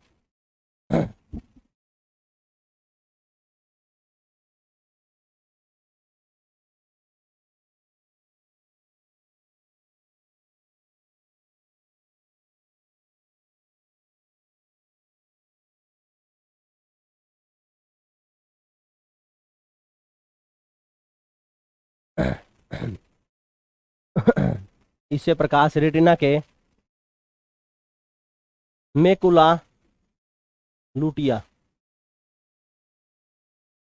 इससे प्रकाश रेटिना के मैकुला लुटिया,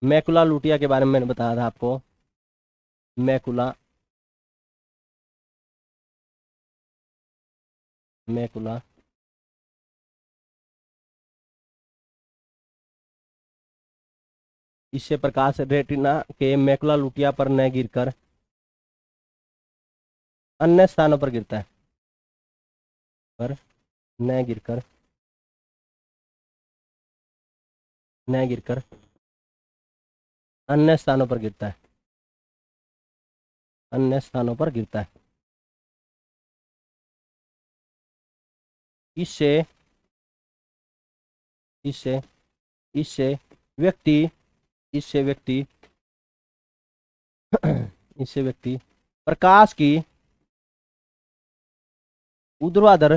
मैकुला लुटिया के बारे में मैंने बताया था आपको, मैकुला, मैकुला इससे प्रकाश रेटिना के मैकुला लुटिया पर न गिरकर अन्य स्थानों पर गिरता है, पर न गिरकर, न गिरकर अन्य स्थानों पर गिरता है, अन्य स्थानों पर गिरता है। इससे इससे इससे व्यक्ति इससे व्यक्ति इससे व्यक्ति प्रकाश की ऊर्ध्वाधर,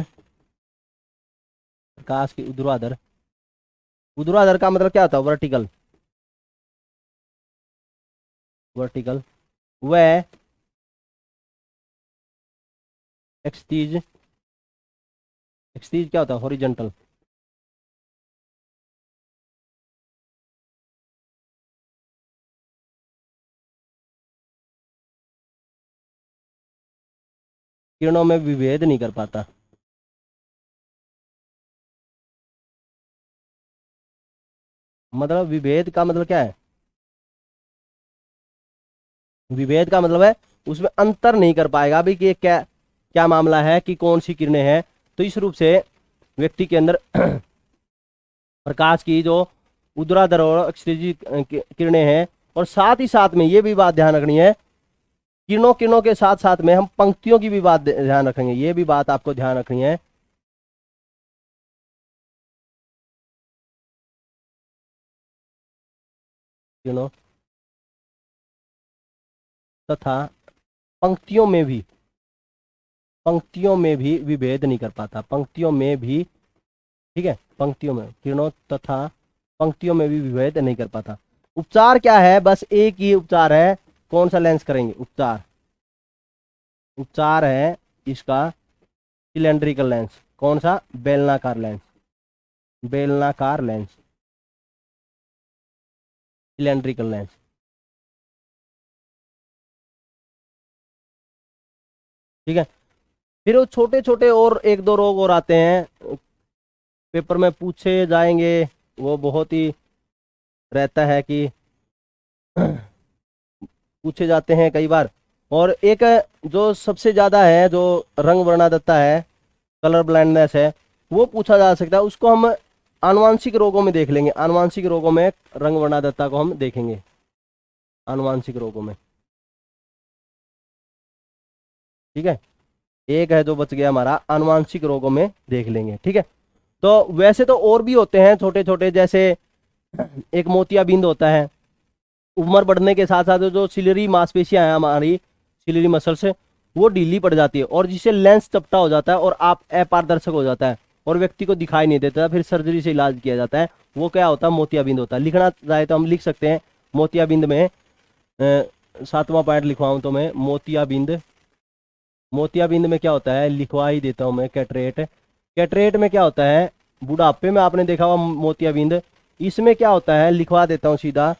प्रकाश की ऊर्ध्वाधर, ऊर्ध्वाधर का मतलब क्या होता है? वर्टिकल, वर्टिकल व एक्सटीज, एक्सटीज क्या होता है? हॉरिजॉन्टल, किरणों में विभेद नहीं कर पाता। मतलब विभेद का मतलब क्या है? विभेद का मतलब है उसमें अंतर नहीं कर पाएगा भी कि ये क्या क्या मामला है, कि कौन सी किरणें हैं। तो इस रूप से व्यक्ति के अंदर प्रकाश की जो ऊर्ध्वाधर और क्षैतिज किरणें हैं, और साथ ही साथ में ये भी बात ध्यान रखनी है, किरणों किरणों के साथ साथ में हम पंक्तियों की भी बात ध्यान रखेंगे। ये भी बात आपको ध्यान रखनी है। किरणों तथा पंक्तियों में भी, पंक्तियों में भी विभेद नहीं कर पाता, पंक्तियों में भी, ठीक है, पंक्तियों में, किरणों तथा पंक्तियों में भी विभेद नहीं कर पाता। उपचार क्या है? बस एक ही उपचार है। कौन सा लेंस करेंगे? उपचार, उपचार है इसका सिलेंड्रिकल लेंस। कौन सा? बेलनाकार लेंस, बेलनाकार लेंस, सिलेंड्रिकल लेंस। ठीक है। फिर वो छोटे छोटे और एक दो रोग और आते हैं, पेपर में पूछे जाएंगे, वो बहुत ही रहता है कि पूछे जाते हैं कई बार। और एक जो सबसे ज्यादा है, जो रंग वर्णादत्ता है, कलर ब्लाइंडनेस है, वो पूछा जा सकता है। उसको हम आनुवांशिक रोगों में देख लेंगे। आनुवांशिक रोगों में रंग वर्णादत्ता को हम देखेंगे, आनुवांशिक रोगों में। ठीक है, एक है जो बच गया हमारा, आनुवांशिक रोगों में देख लेंगे। ठीक है। तो वैसे तो और भी होते हैं छोटे छोटे, जैसे एक मोतियाबिंद होता है। उम्र बढ़ने के साथ साथ जो सिलरी मांसपेशियां हैं हमारी, सिलरी मसल्स, वो ढीली पड़ जाती है, और जिससे लेंस चपटा हो जाता है और आप अपारदर्शक हो जाता है और व्यक्ति को दिखाई नहीं देता। फिर सर्जरी से इलाज किया जाता है। वो क्या होता है? मोतियाबिंद होता है। लिखना चाहे तो हम लिख सकते हैं मोतियाबिंद में, 7वां पॉइंट लिखवाऊं तो मैं, मोतियाबिंद, मोतियाबिंद में क्या होता है लिखवा ही देता हूं मैं, कैटरेट। कैटरेट में क्या होता है? बुढ़ापे में आपने देखा हुआ मोतियाबिंद। इसमें क्या होता है लिखवा देता हूं सीधा,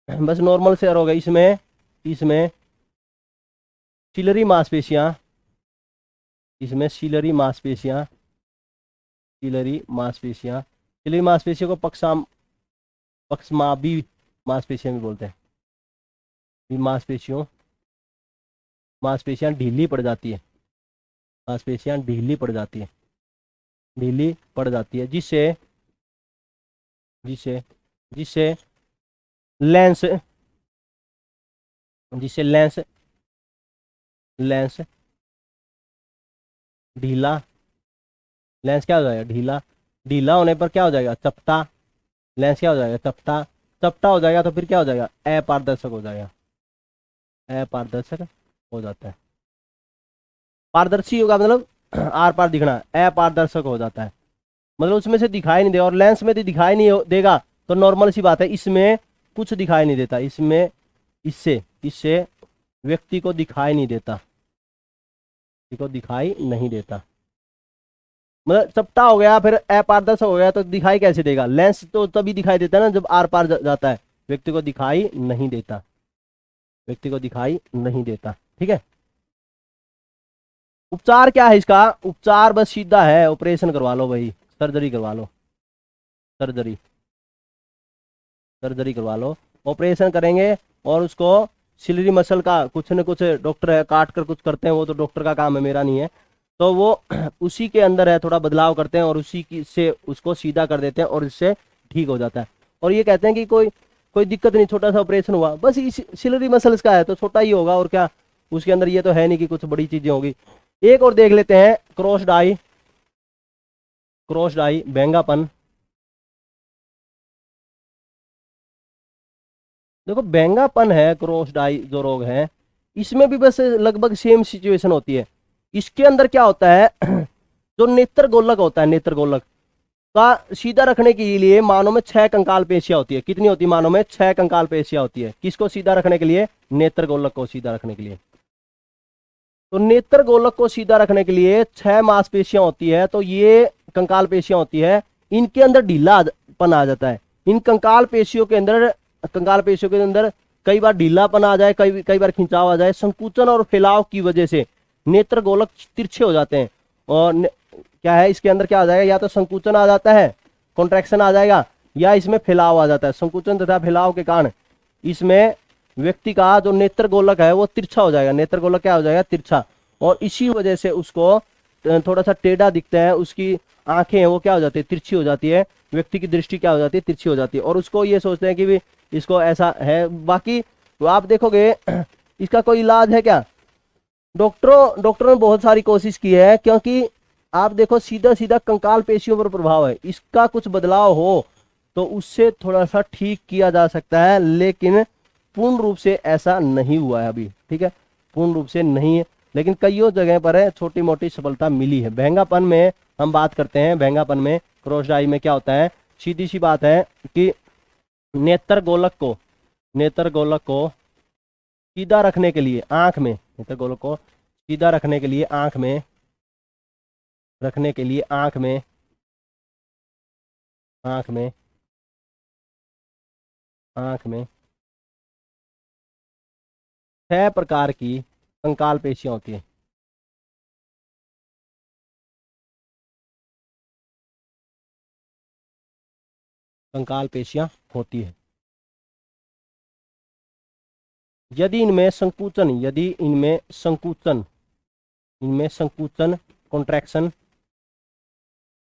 बस नॉर्मल से होगा। इसमें इसमें सिलरी मांसपेशियां, इसमें सिलरी मांसपेशियां, सिलरी मांसपेशियां, सिलरी मांसपेशियों को पक्षमावी मांसपेशियां भी बोलते हैं। मांसपेशियों, मांसपेशियां ढीली पड़ जाती है, मांसपेशियां ढीली पड़ जाती है, ढीली पड़ जाती है, जिससे जिससे जिससे लेंस, जिससे लेंस, लेंस ढीला, लेंस क्या हो जाएगा? ढीला। ढीला होने पर क्या हो जाएगा? चपटा। लेंस क्या हो जाएगा? चपटा। चपटा हो जाएगा तो फिर क्या हो जाएगा? अपारदर्शक हो जाएगा, अपारदर्शक हो जाता है। पारदर्शी होगा मतलब आर पार दिखना, अपारदर्शक हो जाता है मतलब उसमें से दिखाई नहीं देगा। और लेंस में दिखाई नहीं देगा तो नॉर्मल सी बात है, इसमें कुछ दिखाई नहीं देता, इसमें, इससे इससे व्यक्ति को दिखाई नहीं देता, व्यक्ति को दिखाई नहीं देता। मतलब चपटा हो गया फिर अपारदर्शक हो गया तो दिखाई कैसे देगा? लेंस तो तभी दिखाई देता है ना जब आर पार जाता है, व्यक्ति को दिखाई नहीं देता, व्यक्ति को दिखाई नहीं देता। ठीक है। उपचार क्या है इसका? उपचार बस सीधा है, ऑपरेशन करवा लो भाई, सर्जरी करवा लो, सर्जरी। सर्जरी करवा लो, ऑपरेशन करेंगे और उसको सिलरी मसल का कुछ न कुछ डॉक्टर है काट कर कुछ करते हैं, वो तो डॉक्टर का काम है, मेरा नहीं है। तो वो उसी के अंदर है, थोड़ा बदलाव करते हैं और उसी की से उसको सीधा कर देते हैं और इससे ठीक हो जाता है। और ये कहते हैं कि कोई कोई दिक्कत नहीं, छोटा सा ऑपरेशन हुआ, बस इस सिलरी मसल्स का है तो छोटा ही होगा और क्या, उसके अंदर ये तो है नहीं कि कुछ बड़ी चीजें होगी। एक और देख लेते हैं, क्रॉस्ड आई, क्रॉस्ड आई बैंगापन। देखो बैंगापन है, क्रॉस्ड आई जो रोग है, इसमें भी बस लगभग सेम सिचुएशन होती है। इसके अंदर क्या होता है जो नेत्र गोलक होता है, नेत्र गोलक का सीधा रखने के लिए मानव में 6 कंकाल पेशियां होती है। कितनी होती है मानव में? 6 कंकाल पेशियां होती है। किसको सीधा रखने के लिए? नेत्र गोलक को सीधा रखने के लिए। तो नेत्र गोलक को सीधा रखने के लिए 6 मांसपेशियां होती है, तो ये कंकाल पेशियां होती है, इनके अंदर ढीलापन आ जाता है। इन कंकाल पेशियों के अंदर, कंकाल पेशियों के अंदर कई बार ढीलापन आ जाए, कई बार खिंचाव आ जाए, संकुचन और फैलाव की वजह से नेत्र गोलक तिरछे हो जाते हैं। और क्या है इसके अंदर, क्या आ जाएगा, या तो संकुचन आ जाता है, कॉन्ट्रैक्शन आ जाएगा, या इसमें फैलाव आ जाता है। संकुचन तथा फैलाव के कारण इसमें व्यक्ति का जो नेत्र गोलक है वो तिरछा हो जाएगा, नेत्र गोलक क्या हो जाएगा? तिरछा। और इसी वजह से उसको थोड़ा सा टेढ़ा दिखता है, उसकी आंखें हैं वो क्या हो जाती है? तिरछी हो जाती है, व्यक्ति की दृष्टि क्या हो जाती है? तिरछी हो जाती है। और उसको ये सोचते हैं कि भी इसको ऐसा है। बाकी आप देखोगे इसका कोई इलाज है क्या? डॉक्टरों ने बहुत सारी कोशिश की है, क्योंकि आप देखो सीधा सीधा कंकाल पेशियों पर प्रभाव है, इसका कुछ बदलाव हो तो उससे थोड़ा सा ठीक किया जा सकता है, लेकिन पूर्ण रूप से ऐसा नहीं हुआ है अभी, ठीक है, पूर्ण रूप से नहीं है, लेकिन कईयों जगह पर है छोटी मोटी सफलता मिली है। बैंगापन में हम बात करते हैं, बैंगापन में, क्रॉस्ड आई में क्या होता है? सीधी सी बात है कि नेत्र गोलक को सीधा रखने के लिए आंख में, नेत्र गोलक को सीधा रखने के लिए आंख में, रखने के लिए आंख में 6 प्रकार की कंकाल पेशियां होती है। कंकाल पेशियां होती है। यदि इनमें संकुचन,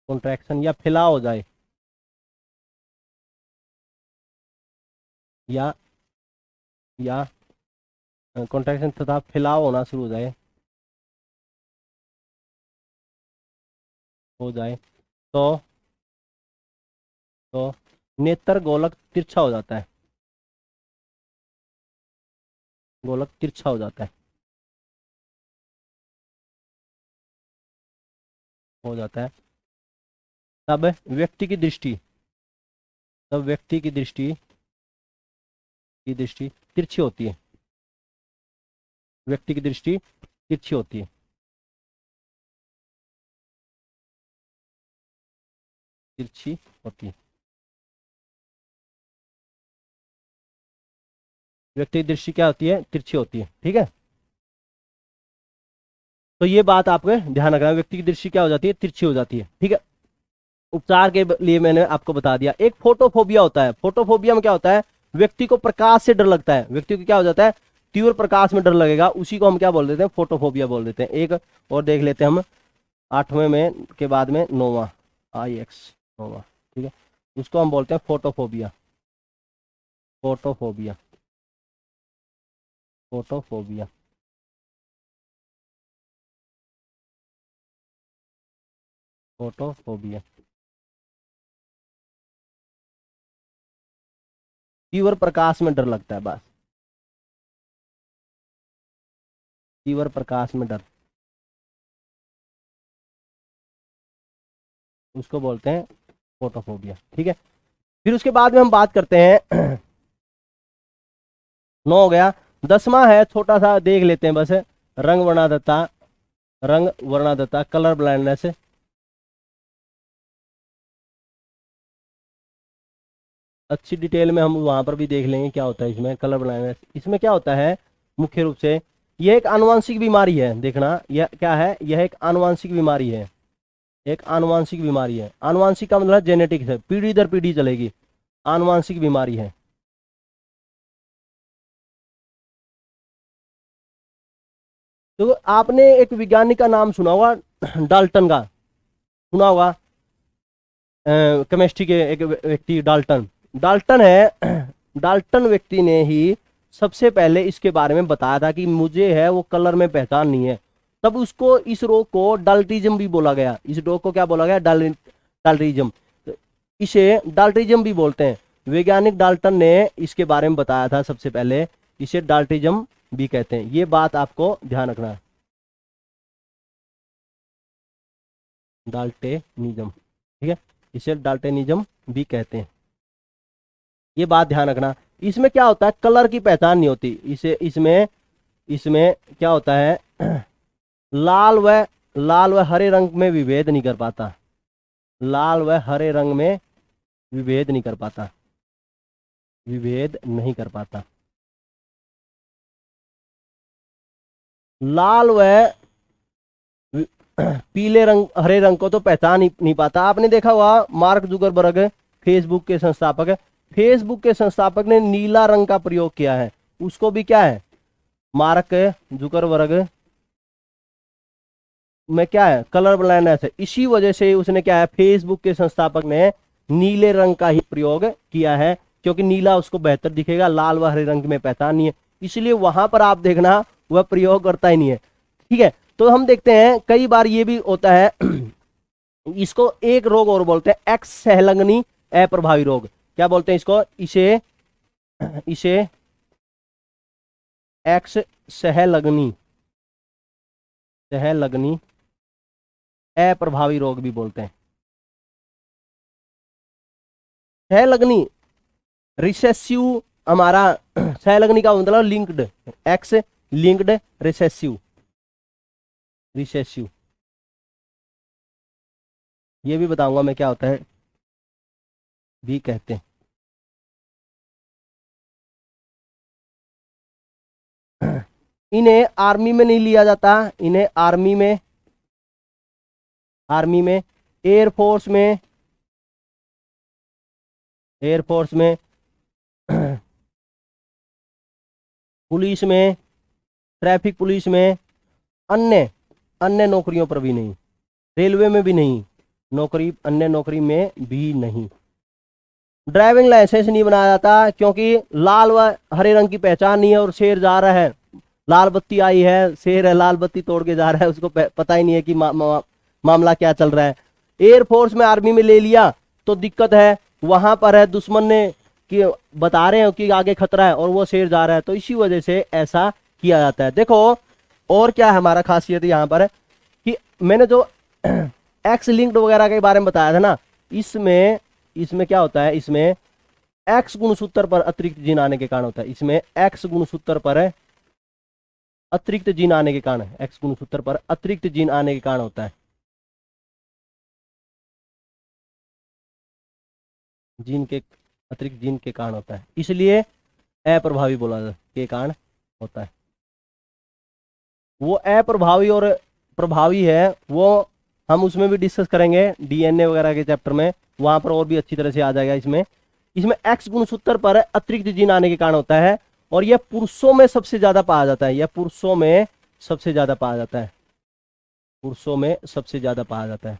कॉन्ट्रैक्शन या फैलाव हो जाए, या कॉन्ट्रैक्शन तथा फैलाव होना शुरू हो जाए तो नेत्र गोलक तिरछा हो जाता है, गोलक तिरछा हो जाता है, तब व्यक्ति की दृष्टि तिरछी होती है, व्यक्ति की दृष्टि तिरछी होती है, तिरछी होती है। व्यक्ति की दृष्टि क्या होती है? तिरछी होती है, ठीक है। तो ये बात आपको ध्यान रखना, व्यक्ति की दृष्टि क्या हो जाती है? तिरछी हो जाती है, ठीक है। उपचार के लिए मैंने आपको बता दिया। एक फोटोफोबिया होता है। फोटोफोबिया में क्या होता है? व्यक्ति को प्रकाश से डर लगता है, व्यक्ति को क्या हो जाता है? तीव्र प्रकाश में डर लगेगा, उसी को हम क्या बोल देते हैं? फोटोफोबिया बोल देते हैं। एक और देख लेते हैं हम, 8वें में के बाद में 9वां, IX 9वां, ठीक है, उसको हम बोलते हैं फोटोफोबिया। फोटोफोबिया तीव्र प्रकाश में डर लगता है, बस तीव्र प्रकाश में डर, उसको बोलते हैं फोटोफोबिया, ठीक है। फिर उसके बाद में हम बात करते हैं 9 हो गया। 10वां है, छोटा सा देख लेते हैं बस, रंग वर्णादता, कलर ब्लाइंडनेस। अच्छी डिटेल में हम वहां पर भी देख लेंगे क्या होता है इसमें, कलर ब्लाइंडनेस। इसमें क्या होता है मुख्य रूप से? यह एक आनुवंशिक बीमारी है, देखना यह क्या है, यह एक आनुवंशिक बीमारी है, एक आनुवंशिक बीमारी है। आनुवंशिक का मतलब जेनेटिक्स है, पीढ़ी दर पीढ़ी चलेगी। आनुवांशिक बीमारी है। तो आपने एक वैज्ञानिक का नाम सुना होगा, डाल्टन का, सुना होगा, केमिस्ट्री के एक व्यक्ति डाल्टन, डाल्टन है। डाल्टन व्यक्ति ने ही सबसे पहले इसके बारे में बताया था कि मुझे है वो कलर में पहचान नहीं है। तब उसको, इस रोग को डाल्टिज्म भी बोला गया। इस रोग को क्या बोला गया? डाल्टिज्म। इसे डाल्टिज्म भी बोलते हैं। वैज्ञानिक डाल्टन ने इसके बारे में बताया था सबसे पहले, इसे डाल्टिज्म भी कहते हैं। ये बात आपको ध्यान रखना है, डाल्टेनिज्म, ठीक है, इसे डाल्टेनिज्म भी कहते हैं। ये बात ध्यान रखना। इसमें क्या होता है, कलर की पहचान नहीं होती। इसमें इसमें क्या होता है, लाल व हरे रंग में विभेद नहीं कर पाता, लाल व हरे रंग में विभेद नहीं कर पाता, विभेद नहीं कर पाता। लाल व पीले रंग, हरे रंग को तो पहचान ही नहीं पाता। आपने देखा हुआ, मार्क जुकरबर्ग फेसबुक के संस्थापक है, फेसबुक के संस्थापक ने नीला रंग का प्रयोग किया है। उसको भी क्या है, मार्क जुकरबर्ग में क्या है, कलर ब्लाइंडनेस है। इसी वजह से उसने क्या है, फेसबुक के संस्थापक ने नीले रंग का ही प्रयोग किया है, क्योंकि नीला उसको बेहतर दिखेगा, लाल व हरे रंग में पहचान नहीं है, इसलिए वहां पर आप देखना वह प्रयोग करता ही नहीं है। ठीक है, तो हम देखते हैं कई बार ये भी होता है। इसको एक रोग और बोलते हैं, एक्स सहलग्नी अप्रभावी रोग। क्या बोलते हैं इसको? इसे एक्स सहलग्नी अप्रभावी रोग भी बोलते हैं। सहलग्नी रिसेसिव, हमारा सहलग्नी का मतलब लिंक्ड, एक्स लिंक्ड रिसेसिव, ये भी बताऊंगा मैं क्या होता है, भी कहते हैं। इन्हें आर्मी में नहीं लिया जाता, इन्हें आर्मी में एयरफोर्स में पुलिस में, ट्रैफिक पुलिस में, अन्य नौकरियों पर भी नहीं, रेलवे में भी नहीं, अन्य नौकरी में भी नहीं। ड्राइविंग लाइसेंस नहीं बनाया जाता, क्योंकि लाल व हरे रंग की पहचान नहीं है और शेर जा रहा है, लाल बत्ती आई है, शेर है, लाल बत्ती तोड़ के जा रहा है, उसको पता ही नहीं है कि मामला क्या चल रहा है। एयरफोर्स में, आर्मी में ले लिया तो दिक्कत है, वहां पर है दुश्मन ने कि बता रहे हो कि आगे खतरा है और वो शेर जा रहा है, तो इसी वजह से ऐसा किया जाता है। देखो और क्या है हमारा खासियत यहाँ पर कि मैंने जो एक्स लिंक्ड वगैरह के बारे में बताया था ना, इसमें क्या होता है, इसमें एक्स गुणसूत्र पर अतिरिक्त जीन आने के कारण होता है। इसमें एक्स गुणसूत्र पर अतिरिक्त जीन आने के कारण, एक्स गुणसूत्र पर अतिरिक्त जीन आने के कारण होता है, अतिरिक्त जीन के कारण होता है, इसलिए अप्रभावी बोला के कारण होता है। वो अप्रभावी और प्रभावी है, वो हम उसमें भी डिस्कस करेंगे डीएनए वगैरह के चैप्टर में, वहां पर और भी अच्छी तरह से आ जाएगा। इसमें एक्स गुणसूत्र पर अतिरिक्त जीन आने के कारण होता है, और यह पुरुषों में सबसे ज्यादा पाया जाता है, पुरुषों में सबसे ज्यादा पाया जाता है।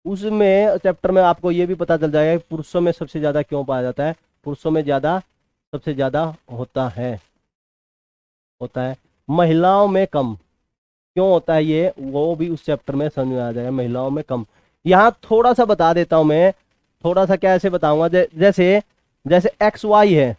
उसमें चैप्टर में आपको यह भी पता चल जाएगा कि पुरुषों में सबसे ज्यादा क्यों पाया जाता है, पुरुषों में सबसे ज्यादा होता है, महिलाओं में कम क्यों होता है, ये वो भी उस चैप्टर में समझ में आ जाएगा, महिलाओं में कम। यहाँ थोड़ा सा बता देता हूं मैं, थोड़ा सा कैसे बताऊंगा, जैसे एक्स वाई है,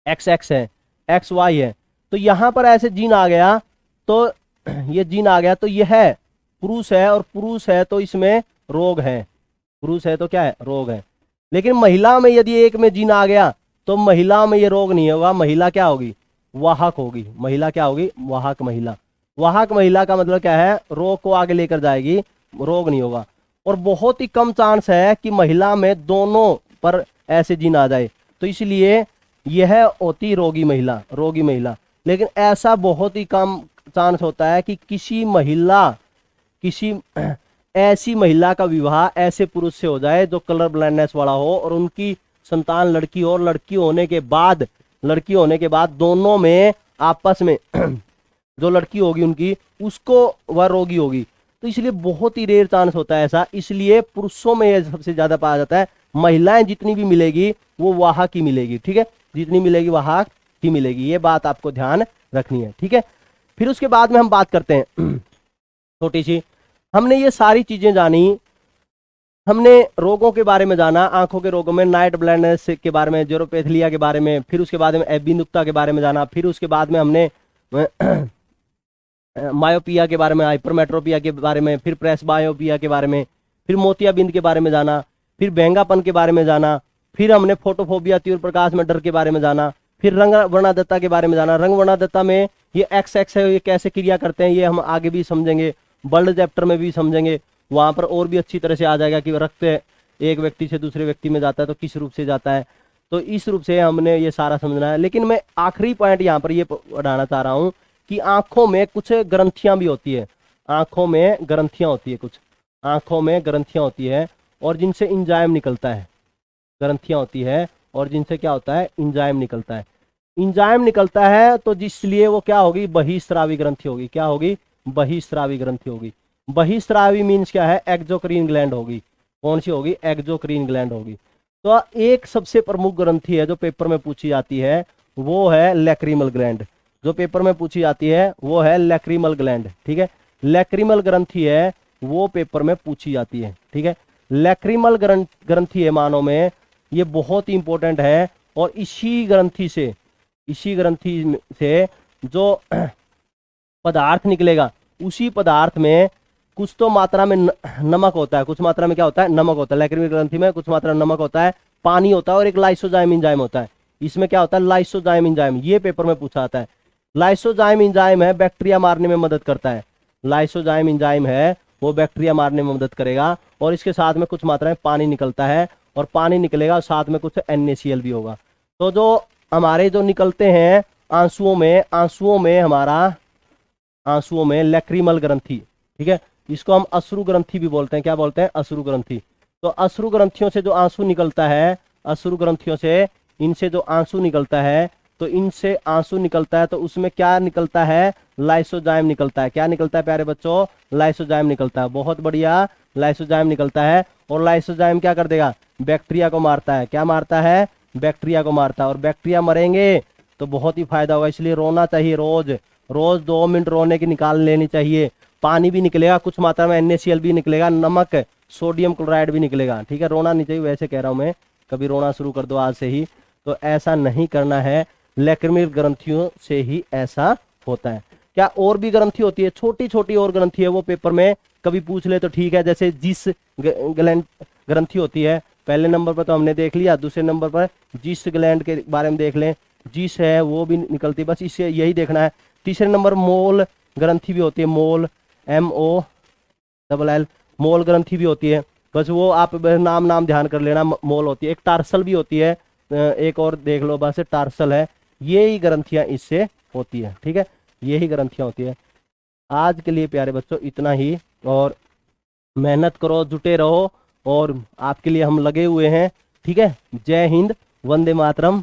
एक्स एक्स है, एक्स वाई है, तो यहां पर ऐसे जीन आ गया, तो ये जीन आ गया तो ये है पुरुष है, और पुरुष है तो इसमें रोग है, पुरुष है तो क्या है, रोग है। लेकिन महिला में यदि एक में जीन आ गया तो महिला में ये रोग नहीं होगा, महिला क्या होगी, वाहक होगी, महिला क्या होगी, वाहक महिला। वाहक महिला का मतलब क्या है, रोग को आगे लेकर जाएगी, रोग नहीं होगा। और बहुत ही कम चांस है कि महिला में दोनों पर ऐसे जीन आ जाए, तो इसलिए यह होती रोगी महिला। लेकिन ऐसा बहुत ही कम चांस होता है कि किसी ऐसी महिला का विवाह ऐसे पुरुष से हो जाए जो कलर ब्लाइंडनेस वाला हो और उनकी संतान लड़की और लड़की होने के बाद दोनों में आपस में जो लड़की होगी उनकी, उसको वह रोगी होगी। तो इसलिए बहुत ही रेयर चांस होता है ऐसा, इसलिए पुरुषों में यह सबसे ज्यादा पाया जाता है। महिलाएं जितनी भी मिलेगी वो वाहक ही मिलेगी, ठीक है, जितनी मिलेगी वाहक ही मिलेगी, ये बात आपको ध्यान रखनी है, ठीक है। फिर उसके बाद में हम बात करते हैं छोटी सी, हमने ये सारी चीजें जानी, हमने रोगों के बारे में जाना, आंखों के रोगों में नाइट ब्लाइंडनेस के बारे में, जेरोपैथिलिया के बारे में, फिर उसके बाद में एबिनुक्ता के बारे में जाना, फिर उसके बाद में हमने मायोपिया के बारे में, हाइपरमेट्रोपिया के बारे में, फिर प्रेस बायोपिया के बारे में, फिर मोतियाबिंद के बारे में जाना, फिर बैंगापन के बारे में जाना, फिर हमने फोटोफोबिया तीव्र प्रकाश में डर के बारे में जाना, फिर रंग वर्णादत्ता के बारे में जाना। रंग वर्णादत्ता में ये एक्स है, ये कैसे क्रिया करते हैं ये हम आगे भी समझेंगे, ब्लड चैप्टर में भी समझेंगे, वहां पर और भी अच्छी तरह से आ जाएगा कि रक्त एक व्यक्ति से दूसरे व्यक्ति में जाता है तो किस रूप से जाता है। तो इस रूप से हमने ये सारा समझना है। लेकिन मैं आखिरी पॉइंट यहाँ पर ये बढ़ाना चाह रहा हूँ कि आंखों में कुछ ग्रंथियां भी होती है, आंखों में ग्रंथियां होती है, कुछ आंखों में ग्रंथियां होती है और जिनसे इंजाइम निकलता है, ग्रंथियां होती है और जिनसे क्या होता है, इंजाइम निकलता है। इंजाइम निकलता है तो जिसलिए वो क्या होगी, बहिस्रावी ग्रंथि होगी। क्या होगी, बहिस्रावी ग्रंथि होगी। बहिस्रावी मीन्स क्या है, एक्जोक्रीन ग्लैंड होगी। कौन सी होगी, एक्जोक्रीन ग्लैंड होगी। तो एक सबसे प्रमुख ग्रंथि है जो पेपर में पूछी जाती है वो है लैक्रिमल ग्लैंड, जो पेपर में पूछी जाती है वो है लैक्रिमल ग्लैंड, ठीक है। लैक्रिमल ग्रंथि है वो पेपर में पूछी जाती है, ठीक है। लैक्रिमल ग्रंथि है मानव में, ये बहुत ही इंपॉर्टेंट है। और इसी ग्रंथि से जो पदार्थ निकलेगा उसी पदार्थ में कुछ तो मात्रा में नमक होता है, कुछ मात्रा में क्या होता है, नमक होता है। लैक्रिमल ग्रंथि में कुछ मात्रा में नमक होता है, पानी होता है और एक लाइसोजाइम एंजाइम होता है। इसमें क्या होता है, लाइसोजाइम एंजाइम, ये पेपर में पूछा जाता है। लाइसोजाइम एंजाइम है बैक्टीरिया मारने में मदद करता है, लाइसोजाइम एंजाइम है वो बैक्टीरिया मारने में मदद करेगा। और इसके साथ में कुछ मात्रा में पानी निकलता है और पानी निकलेगा और साथ में कुछ NaCl भी होगा। तो जो हमारे जो निकलते हैं आंसुओं में लैक्रिमल ग्रंथि, ठीक है, इसको हम अश्रु ग्रंथि भी बोलते हैं। क्या बोलते हैं, अश्रु ग्रंथि। तो अश्रु ग्रंथियों से जो आंसू निकलता है, अश्रु ग्रंथियों से इनसे जो आंसू निकलता है, तो इनसे आंसू निकलता है तो उसमें क्या निकलता है, लाइसोजाइम निकलता है। क्या निकलता है प्यारे बच्चों, लाइसोजाइम निकलता है। बहुत बढ़िया, लाइसोजाइम निकलता है। और लाइसोजाइम क्या कर देगा, बैक्टीरिया को मारता है। क्या मारता है, बैक्टीरिया को मारता है। और बैक्टीरिया मरेंगे तो बहुत ही फायदा होगा, इसलिए रोना चाहिए रोज 2 मिनट रोने की निकाल लेनी चाहिए। पानी भी निकलेगा, कुछ मात्रा में NaCl भी निकलेगा, नमक सोडियम क्लोराइड भी निकलेगा, ठीक है। रोना नहीं चाहिए, वैसे कह रहा हूं मैं, कभी रोना शुरू कर दो आज से ही, तो ऐसा नहीं करना है। लैक्रिमल ग्रंथियों से ही ऐसा होता है। क्या और भी ग्रंथि होती है, छोटी छोटी और ग्रंथि है, वो पेपर में कभी पूछ ले तो ठीक है। जैसे जिस ग्लैंड ग्रंथि होती है, पहले नंबर पर तो हमने देख लिया, दूसरे नंबर पर जिस ग्लैंड के बारे में देख लें, जिस है वो भी निकलती है, बस इससे यही देखना है। तीसरे नंबर मोल ग्रंथि भी होती है, मोल MOLL, मोल ग्रंथि भी होती है, बस वो आप नाम ध्यान कर लेना, मोल होती है। एक टार्सल भी होती है, एक और देख लो, बस टार्सल है। ये ही ग्रंथियां इससे होती है, ठीक है, यही ग्रंथियां होती है। आज के लिए प्यारे बच्चों इतना ही, और मेहनत करो, जुटे रहो, और आपके लिए हम लगे हुए हैं, ठीक है। जय हिंद, वंदे मातरम।